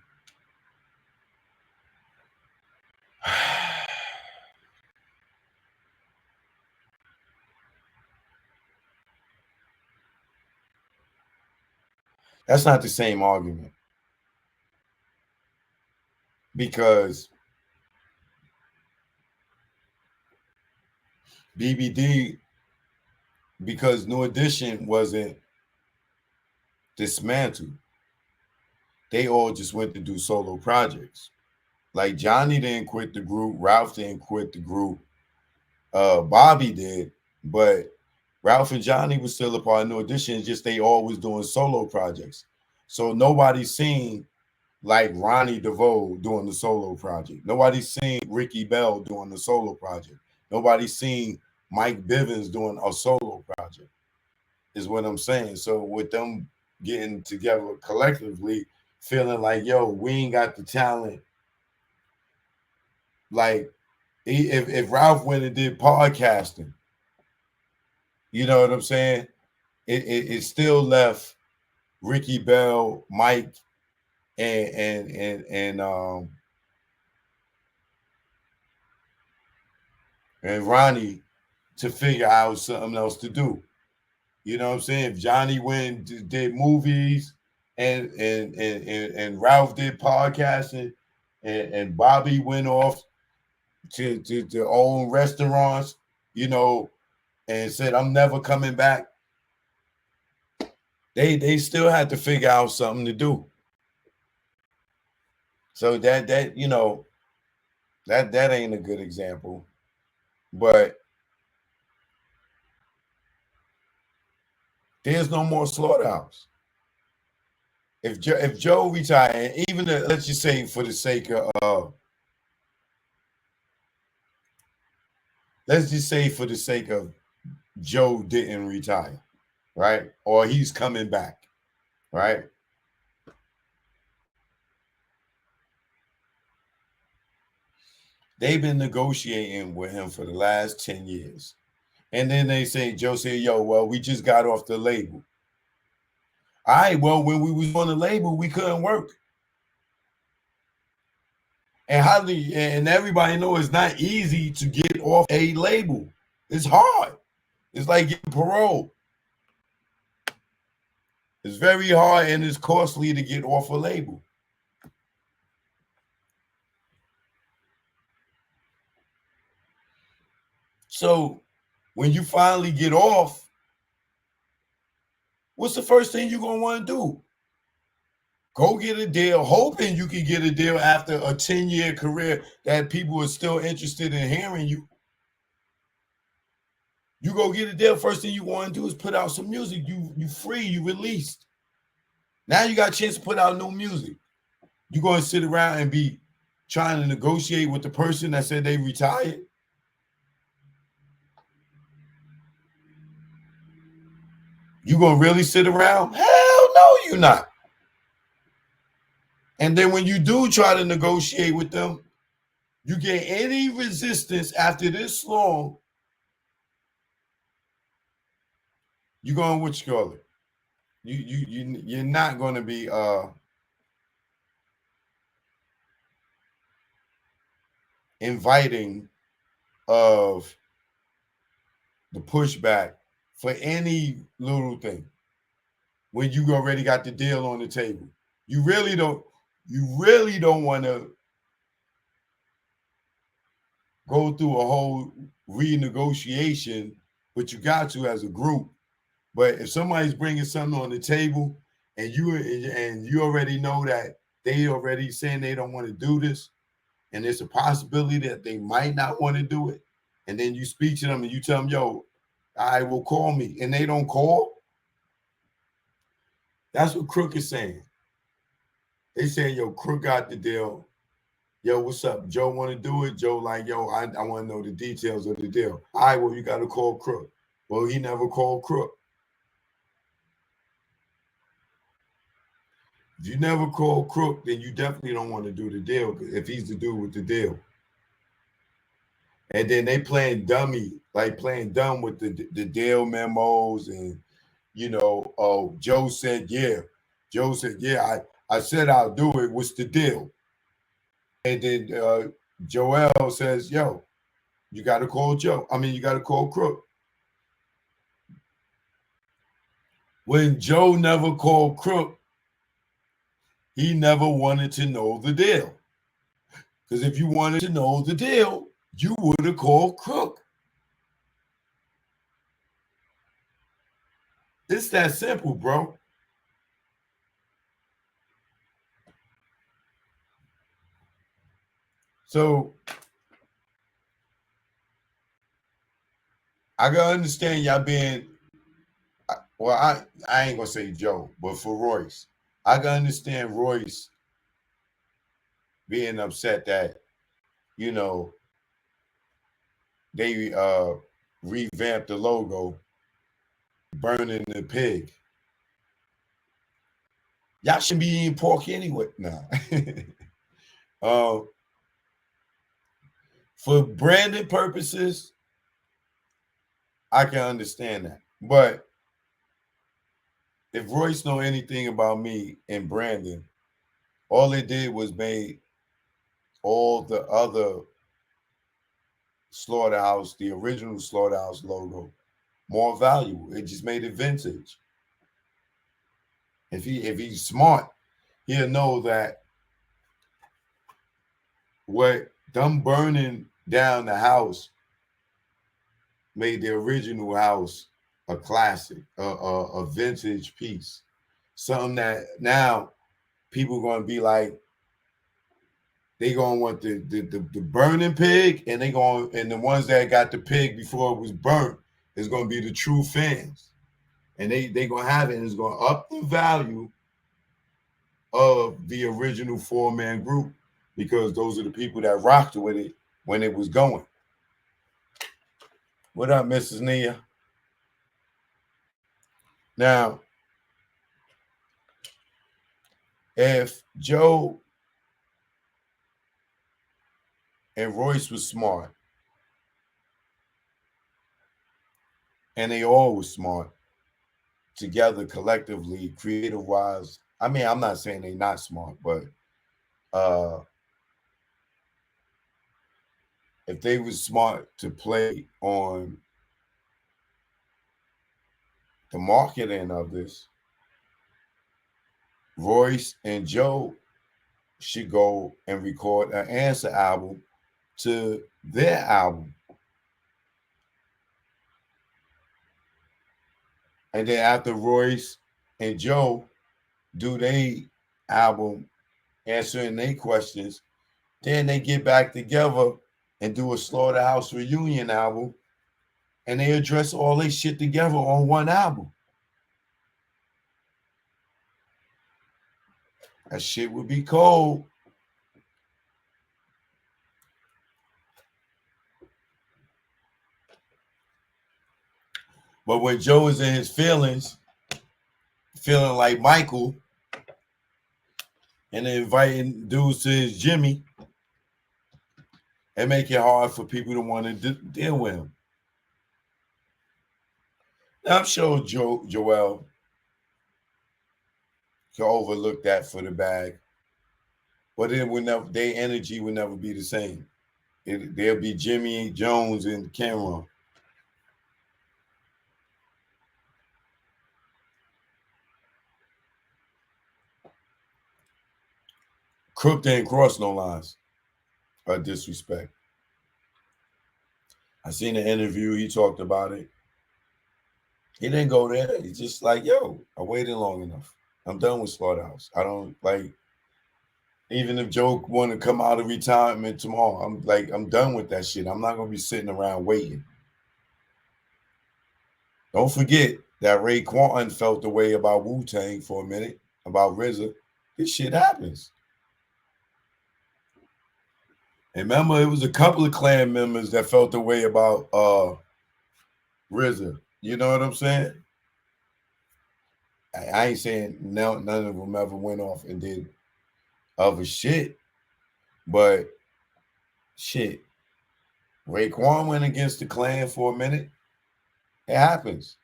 That's not the same argument, because BBD, because New Edition wasn't dismantled, they all just went to do solo projects. Like Johnny didn't quit the group, Ralph didn't quit the group, Bobby did, but Ralph and Johnny was still a part of New Edition. Just they all was doing solo projects. So nobody's seen like Ronnie DeVoe doing the solo project. Nobody's seen Ricky Bell doing the solo project. Nobody's seen Mike Bivens doing a solo project, is what I'm saying. So with them getting together collectively, feeling like, yo, we ain't got the talent. Like, if Ralph went and did podcasting, you know what I'm saying? It still left Ricky Bell, Mike, and Ronnie to figure out something else to do. You know what I'm saying? If Johnny went and did movies, and Ralph did podcasting, and Bobby went off to own restaurants, you know, and said, I'm never coming back. They still had to figure out something to do. So that you know, that ain't a good example. But there's no more Slaughterhouse. If Joe retired, even let's just say for the sake of let's just say for the sake of Joe didn't retire, right? Or he's coming back, right? They've been negotiating with him for the last 10 years. And then they say, Joe said, yo, well, we just got off the label. All right, well, when we was on the label, we couldn't work. And everybody knows it's not easy to get off a label. It's hard. It's like getting parole. It's very hard and it's costly to get off a label. So when you finally get off, what's the first thing you're going to want to do? Go get a deal, hoping you can get a deal after a 10-year career that people are still interested in hearing you. You go get a deal, first thing you want to do is put out some music. You free, you released. Now you got a chance to put out new music. You going to sit around and be trying to negotiate with the person that said they retired? You going to really sit around? Hell no, you're not. And then when you do try to negotiate with them, you get any resistance after this long, you're going, what you call it? You're not going to be inviting of the pushback for any little thing when you already got the deal on the table. You really don't want to go through a whole renegotiation, but you got to as a group. But if somebody's bringing something on the table and you already know that they already saying they don't want to do this, and there's a possibility that they might not want to do it, and then you speak to them and you tell them, yo, I will call me, and they don't call, that's what Crook is saying. They saying, yo, Crook got the deal. Yo, what's up? Joe want to do it? Joe like, yo, I want to know the details of the deal. All right, well, you got to call Crook. Well, he never called Crook. If you never call Crook, then you definitely don't want to do the deal if he's the dude with the deal. And then they playing dummy, like playing dumb with the deal memos and, you know, oh, Joe said, yeah. Joe said, yeah, I said I'll do it. What's the deal? And then Joel says, yo, you got to call Joe. I mean, you got to call Crook. When Joe never called Crook, he never wanted to know the deal. Because if you wanted to know the deal, you would have called Crook. It's that simple, bro. So I can understand y'all being, well, I ain't gonna say Joe, but for Royce, I can understand Royce being upset that, you know, they revamped the logo, burning the pig. Y'all shouldn't be eating pork anyway. Nah. For branding purposes, I can understand that. But if Royce know anything about me and Brandon, all it did was made all the other Slaughterhouse, the original Slaughterhouse logo, more valuable. It just made it vintage. If he's smart, he'll know that what them burning down the house made the original house a classic, a vintage piece, something that now people are going to be like, they going to want the burning pig, and and the ones that got the pig before it was burnt is going to be the true fans, and they going to have it, and it's going to up the value of the original 4-man group, because those are the people that rocked with it when it was going. What up, Mrs. Nia? Now, if Joe and Royce was smart, and they all was smart together collectively, creative wise. I mean, I'm not saying they're not smart, but if they was smart to play on the marketing of this, Royce and Joe should go and record an answer album to their album. And then after Royce and Joe do their album answering their questions, then they get back together and do a Slaughterhouse reunion album, and they address all their shit together on one album. That shit would be cold. But when Joe is in his feelings, feeling like Michael, and inviting dudes to his Jimmy, it make it hard for people to want to deal with him. Now, I'm sure Joel can overlook that for the bag, but it would never. Their energy would never be the same. There'll be Jimmy Jones and Cameron. Crook didn't cross no lines of disrespect. I seen an interview. He talked about it. He didn't go there. He's just like, yo, I waited long enough. I'm done with Slaughterhouse. I don't like, even if Joe want to come out of retirement tomorrow, I'm done with that shit. I'm not going to be sitting around waiting. Don't forget that Raekwon felt the way about Wu-Tang for a minute, about RZA. This shit happens. And remember, it was a couple of Clan members that felt the way about RZA. You know what I'm saying? I ain't saying none of them ever went off and did other shit, but shit, Raekwon went against the Clan for a minute. It happens.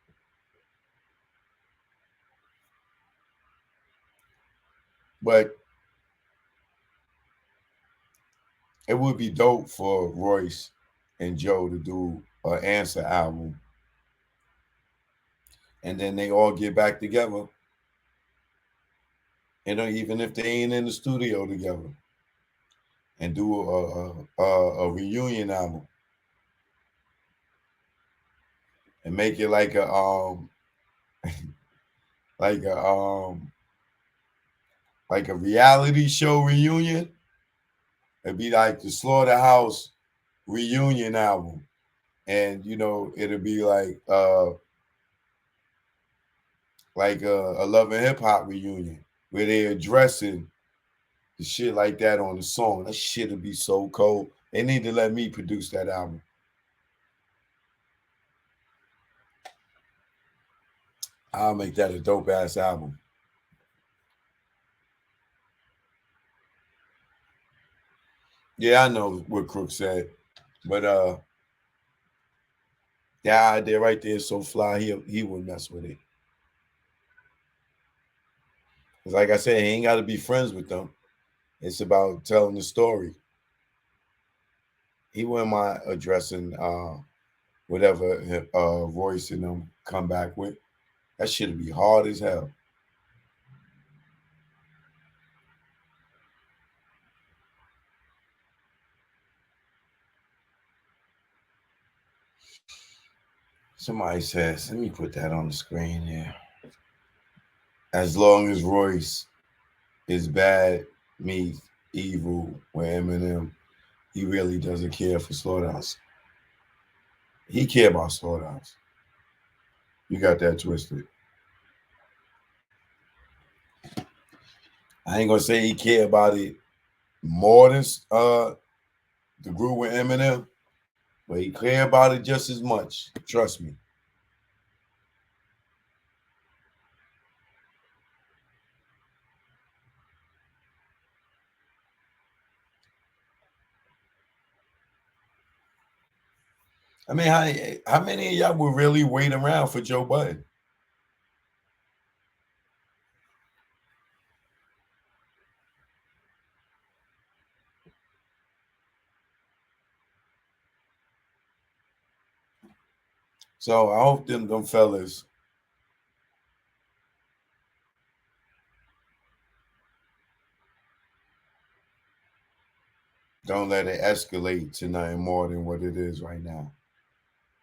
But it would be dope for Royce and Joe to do an answer album, and then they all get back together. And even if they ain't in the studio together, and do a reunion album, and make it like a like a reality show reunion. It'd be like the Slaughterhouse reunion album, and it'll be like a Love and Hip Hop reunion where they're addressing the shit like that on the song. That shit'll be so cold. They need to let me produce that album. I'll make that a dope ass album. Yeah, I know what Crook said, but that idea right there is so fly. He wouldn't mess with it. Cause like I said, he ain't got to be friends with them. It's about telling the story. He wouldn't mind addressing whatever Royce and them come back with. That shit'd be hard as hell. Somebody says, let me put that on the screen here. As long as Royce is bad, meets evil with Eminem, he really doesn't care for Slaughterhouse. He care about Slaughterhouse. You got that twisted. I ain't gonna say he care about it more than the group with Eminem, but he clear about it just as much. Trust me. I mean, how many of y'all would really wait around for Joe Budden? So I hope them fellas don't let it escalate to nothing more than what it is right now.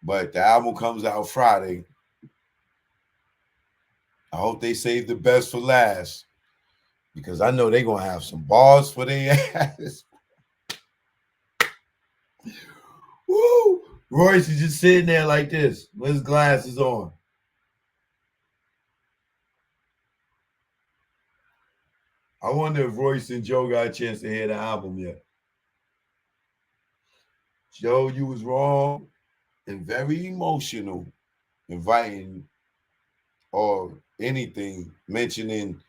But the album comes out Friday. I hope they save the best for last, because I know they're gonna have some bars for their ass. Woo! Royce is just sitting there like this with his glasses on. I wonder if Royce and Joe got a chance to hear the album yet. Joe, you was wrong and very emotional inviting or anything mentioning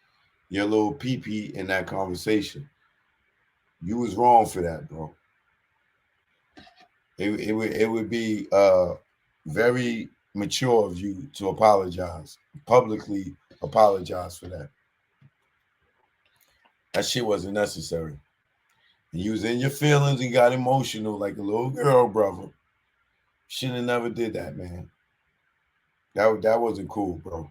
your little pee-pee in that conversation. You was wrong for that, bro. It would be very mature of you to apologize, publicly apologize for that. That shit wasn't necessary. And you was in your feelings and got emotional like a little girl, brother. Should have never did that, man. That wasn't cool, bro.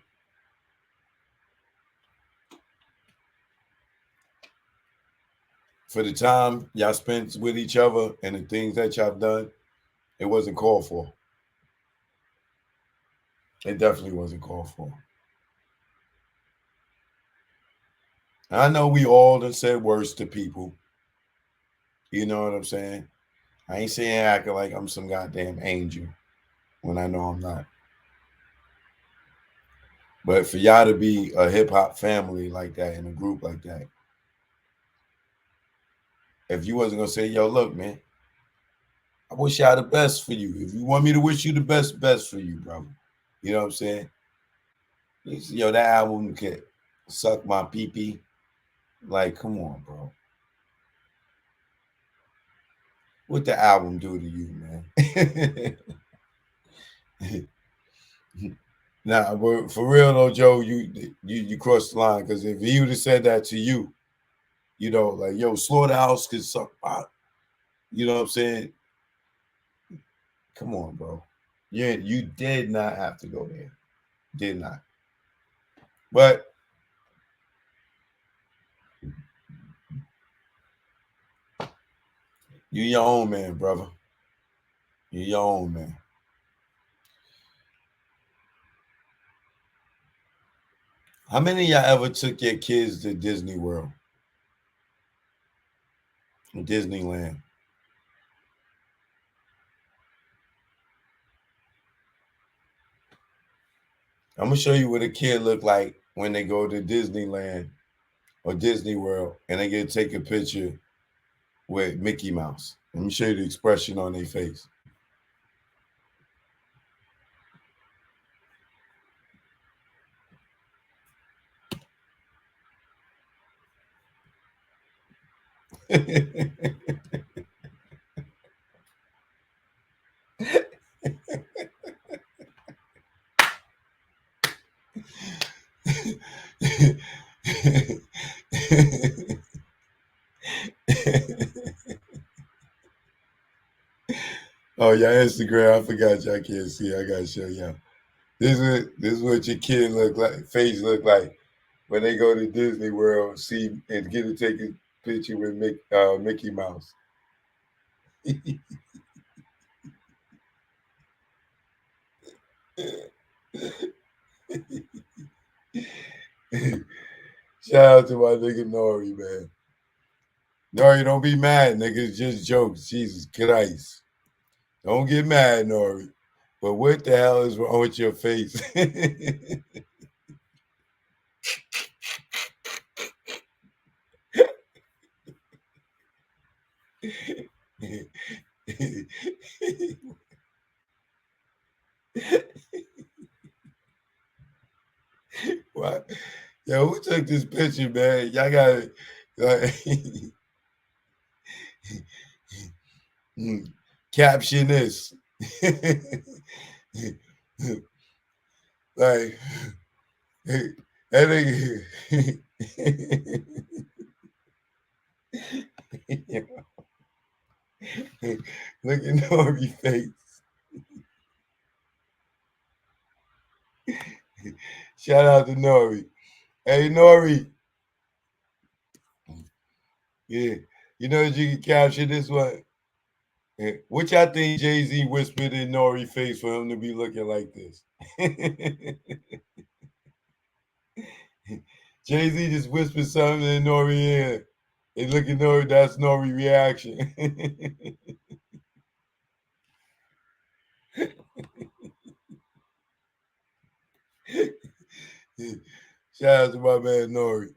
For the time y'all spent with each other and the things that y'all done, it wasn't called for. It definitely wasn't called for. I know we all done said words to people. You know what I'm saying? I ain't saying acting like I'm some goddamn angel when I know I'm not. But for y'all to be a hip hop family like that in a group like that, if you wasn't gonna say, yo, look, man, I wish y'all the best for you. If you want me to wish you the best for you, brother. You know what I'm saying? Yo, that album can suck my pee-pee. Like, come on, bro. What the album do to you, man? Nah, but for real though, Joe, you crossed the line, because if he would have said that to you, you know, like, yo, Slaughterhouse could suck my, you know what I'm saying? Come on, bro. You did not have to go there. Did not. But you your own man, brother. You your own man. How many of y'all ever took your kids to Disney World? Disneyland? I'm gonna show you what a kid look like when they go to Disneyland or Disney World and they get to take a picture with Mickey Mouse. Let me show you the expression on their face. Oh, y'all Instagram, I forgot y'all can't see. I gotta show y'all. This is what your kid look like, face look like when they go to Disney World, see and get to take a picture with Mickey Mouse. Shout out to my nigga Nori, man. Nori, don't be mad, nigga. It's just jokes. Jesus Christ. Don't get mad, Nori. But what the hell is wrong with your face? What? Yo, who took this picture, man? Y'all got like, caption this. Like, that nigga. Look at Nori's face. Shout out to Nori. Hey, Nori. Yeah. You know you can capture this one? Yeah. Which I think Jay-Z whispered in Nori's face for him to be looking like this. Jay-Z just whispered something in Nori's ear. And look at Nori, that's Nori's reaction. Shout out to my man Nori.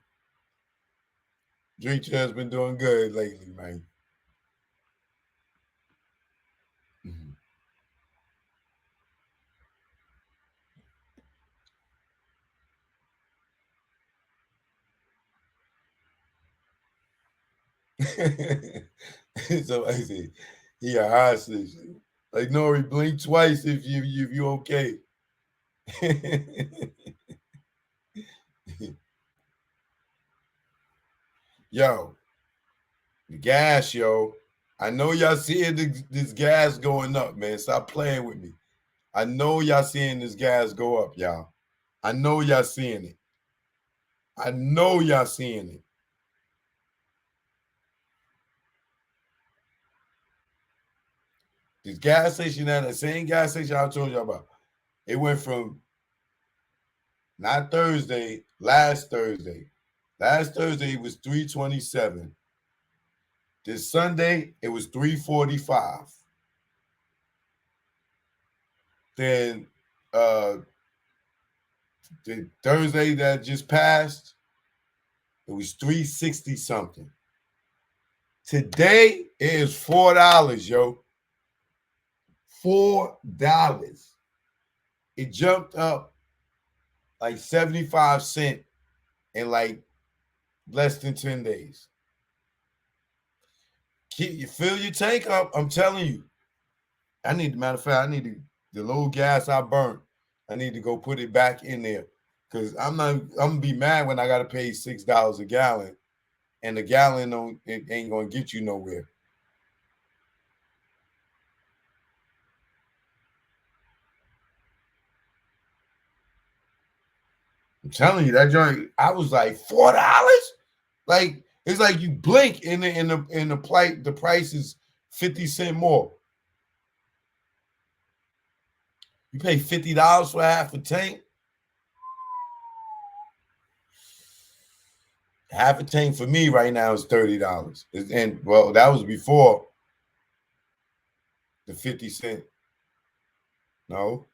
Drink Champs been doing good lately, man. Somebody said he a hostage. Like Nori, blink twice if you okay. Yo, the gas, yo. I know y'all seeing this gas going up, man. Stop playing with me. I know y'all seeing this gas go up, y'all. I know y'all seeing it. I know y'all seeing it. This gas station, that same gas station I told you about, it went from not Thursday, last Thursday. Last Thursday it was 327. This Sunday it was 345. Then the Thursday that just passed, it was 360 something. Today it is $4, yo. $4. It jumped up like 75 cents in like less than 10 days. You fill your tank up. I'm telling you. Matter of fact, I need the little gas I burnt. I need to go put it back in there. Cause I'm gonna be mad when I gotta pay $6 a gallon and the gallon ain't gonna get you nowhere. I'm telling you, that joint, I was like, $4? Like, it's like you blink the price is 50 cents more. You pay $50 for half a tank. Half a tank for me right now is $30. And well, that was before the 50 cent. No,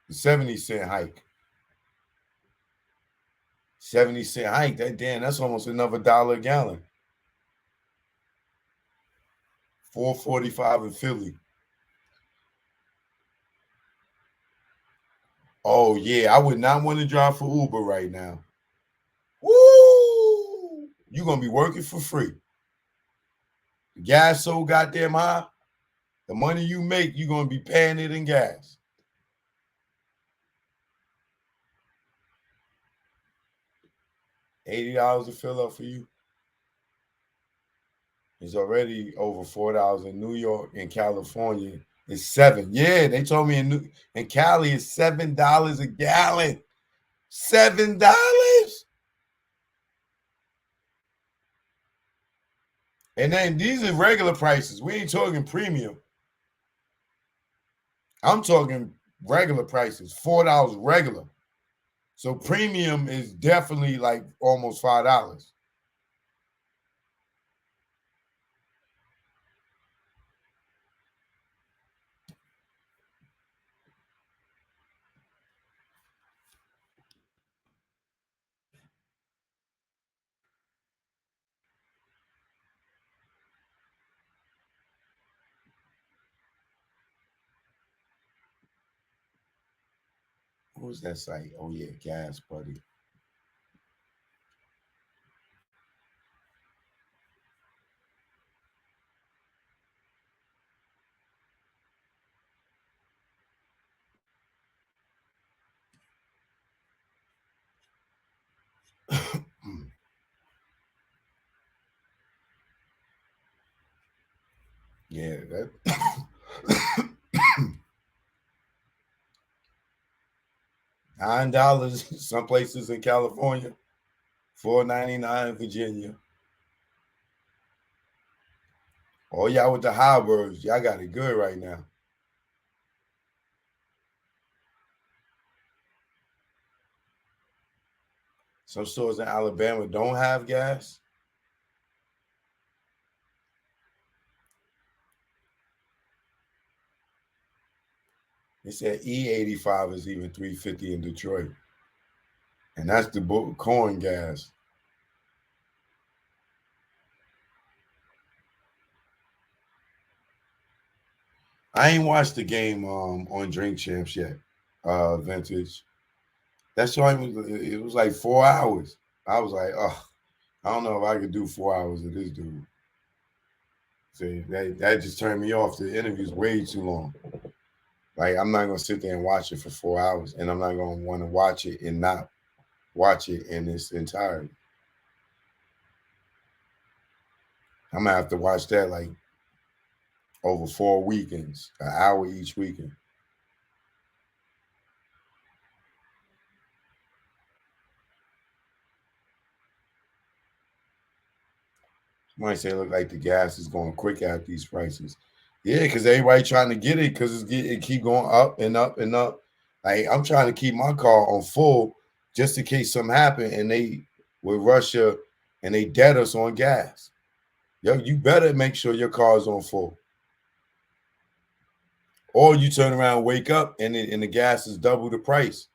the 70 cent hike. 70 cent hike. That's almost another $1 a gallon. 445 in Philly. Oh yeah, I would not want to drive for Uber right now. Woo! You're gonna be working for free. The gas so goddamn high. The money you make, you're gonna be paying it in gas. $80 to fill up for you. It's already over $4 in New York and California. It's $7. Yeah, they told me in Cali it's $7 a gallon. $7. And then these are regular prices. We ain't talking premium. I'm talking regular prices. $4 regular. So premium is definitely like almost $5. was that site? Oh yeah, Gas Buddy. Yeah, that $9 some places in California, $4.99 in Virginia. Oh, y'all with the Highbirds, y'all got it good right now. Some stores in Alabama don't have gas. They said E85 is even $3.50 in Detroit, and that's the corn gas. I ain't watched the game on Drink Champs yet. Vintage. That's why it was like 4 hours. I was like, oh, I don't know if I could do 4 hours of this dude. See, that just turned me off. The interview's way too long. Like, I'm not gonna sit there and watch it for 4 hours, and I'm not gonna want to watch it and not watch it in its entirety. I'm gonna have to watch that like over 4 weekends, an hour each weekend. Somebody say it look like the gas is going quick at these prices. Yeah, because everybody trying to get it because it keep going up and up and up. Like, I'm trying to keep my car on full just in case something happen and they with Russia and they dead us on gas. Yo, you better make sure your car is on full. Or you turn around, wake up, and the gas is double the price.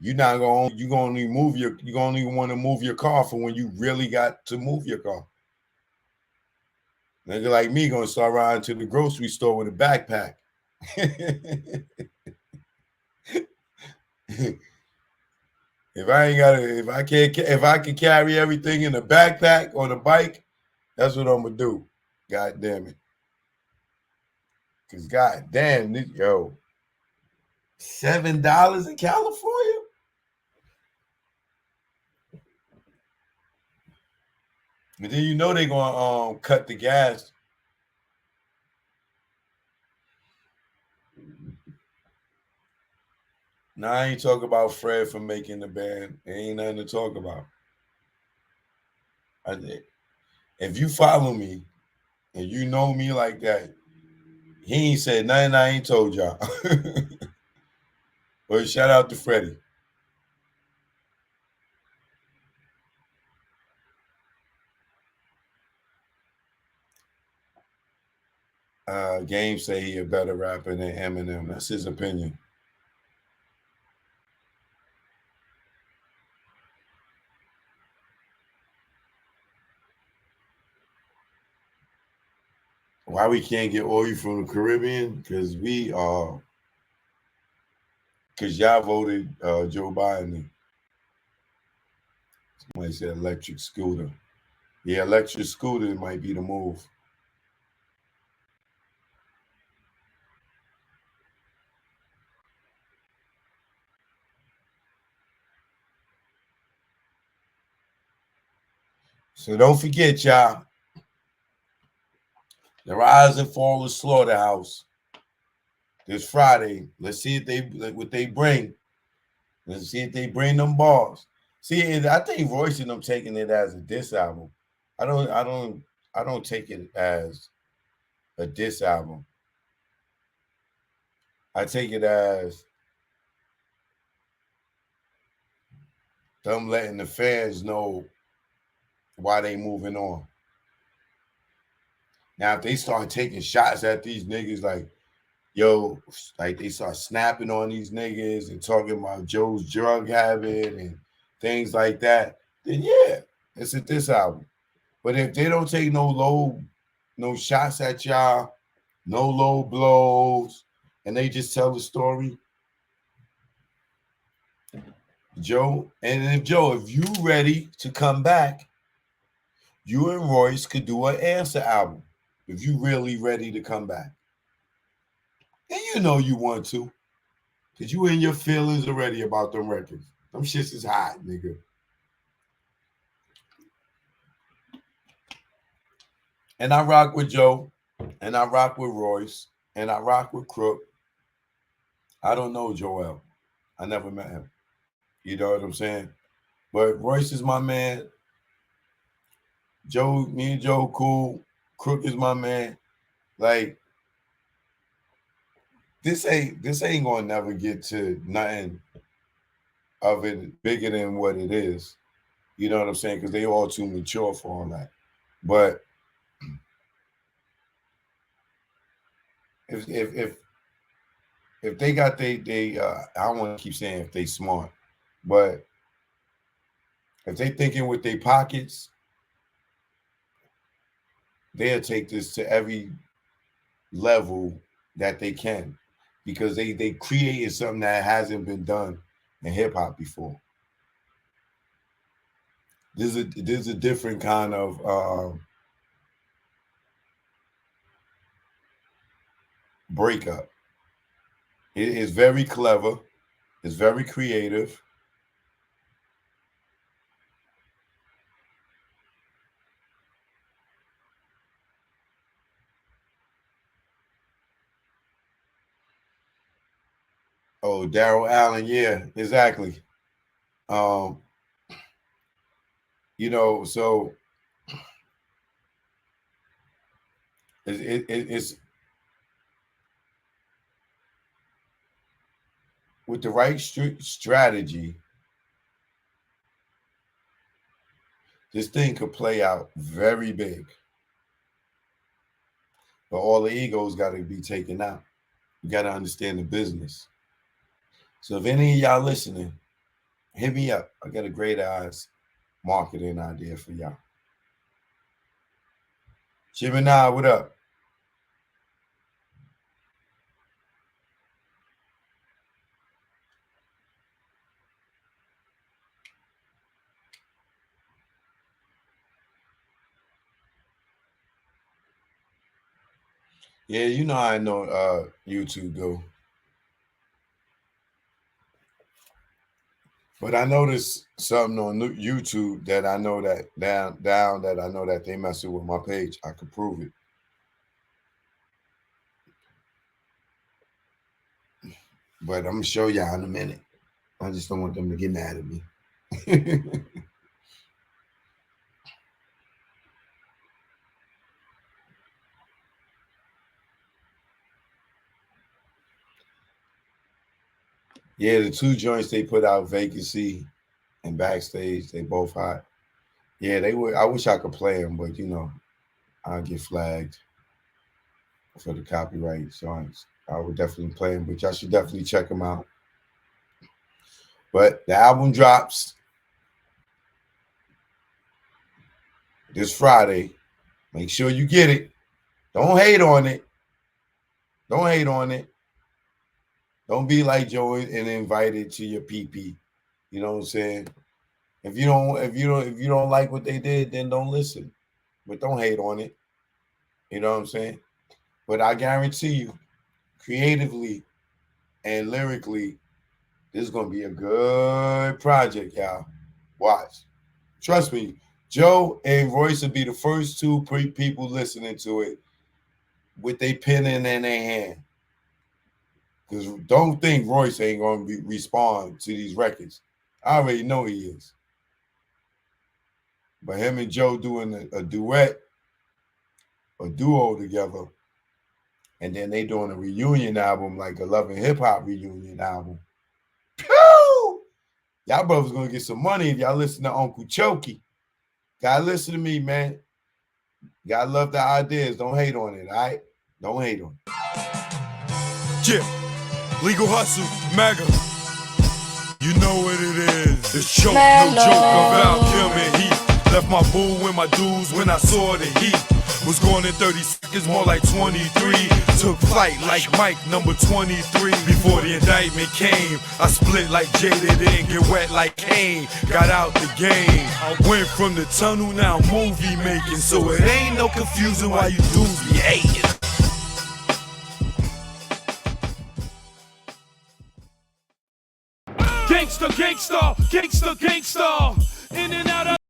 You're gonna want to move your car for when you really got to move your car. Nigga like me gonna start riding to the grocery store with a backpack. If I can carry everything in a backpack on a bike, that's what I'm gonna do. God damn it. Cause god damn, yo, $7 in California? And then you know they're gonna cut the gas. Now I ain't talking about Fred for making the band. There ain't nothing to talk about. If you follow me and you know me like that, he ain't said nothing I ain't told y'all. But shout out to Freddie. Game say he a better rapper than Eminem. That's his opinion. Why we can't get oil from the Caribbean? Because y'all voted Joe Biden. Somebody said electric scooter. Yeah, electric scooter might be the move. So don't forget, y'all, the rise and fall of Slaughterhouse this Friday. Let's see what they bring. Let's see if they bring them bars. See, I think Royce and them taking it as a diss album. I don't take it as a diss album. I take it as them letting the fans know why they moving on. Now, if they start taking shots at these niggas, like, yo, like they start snapping on these niggas and talking about Joe's drug habit and things like that, then yeah, it's a diss album. But if they don't take no shots at y'all, no low blows, and they just tell the story, Joe, and if Joe, if you ready to come back, you and Royce could do an answer album. If you really ready to come back. And you know you want to. Because you in your feelings already about them records. Them shits is hot, nigga. And I rock with Joe. And I rock with Royce. And I rock with Crook. I don't know Joel. I never met him. You know what I'm saying? But Royce is my man. Joe, me and Joe cool. Crook is my man. Like, this ain't gonna never get to nothing of it bigger than what it is. You know what I'm saying? Because they all too mature for all that. But if they got I don't want to keep saying if they smart, but if they thinking with their pockets, they'll take this to every level that they can, because they created something that hasn't been done in hip hop before. There's a different kind of breakup. It is very clever. It's very creative. Oh, Daryl Allen, yeah, exactly. You know, so it's with the right strategy, this thing could play out very big. But all the egos got to be taken out. You got to understand the business. So if any of y'all listening, hit me up. I got a great ass marketing idea for y'all. Gemini, what up? Yeah, you know I know YouTube go. But I noticed something on YouTube that I know that down that I know that they messing with my page. I could prove it. But I'm gonna show y'all in a minute. I just don't want them to get mad at me. Yeah, the two joints they put out, Vacancy and Backstage, they both hot. Yeah, they would. I wish I could play them, but you know, I'll get flagged for the copyright. So I would definitely play them, but y'all should definitely check them out. But the album drops this Friday. Make sure you get it. Don't hate on it. Don't hate on it. Don't be like Joe and invite it to your PP. You know what I'm saying? If you don't like what they did, then don't listen. But don't hate on it. You know what I'm saying? But I guarantee you, creatively and lyrically, this is gonna be a good project, y'all. Watch. Trust me, Joe and Royce will be the first two people listening to it with their pen in their hand. Because don't think Royce ain't gonna respond to these records. I already know he is. But him and Joe doing a duet, a duo together, and then they doing a reunion album, like a Love and Hip Hop reunion album. Pew! Y'all brothers gonna get some money if y'all listen to Uncle Chokey. Gotta listen to me, man. Gotta love the ideas. Don't hate on it, all right? Don't hate on it. Yeah, Legal Hustle, MAGA. You know what it is. It's choke, no joke about Kim and Heat. Left my boo and my dudes when I saw the heat. Was gone in 30 seconds, more like 23. Took flight like Mike, number 23. Before the indictment came, I split like Jada, didn't get wet like Kane. Got out the game. I went from the tunnel, now movie making. So it ain't no confusion why you dudes be hating. Gangsta, gangsta, gangsta, gangsta. In and out of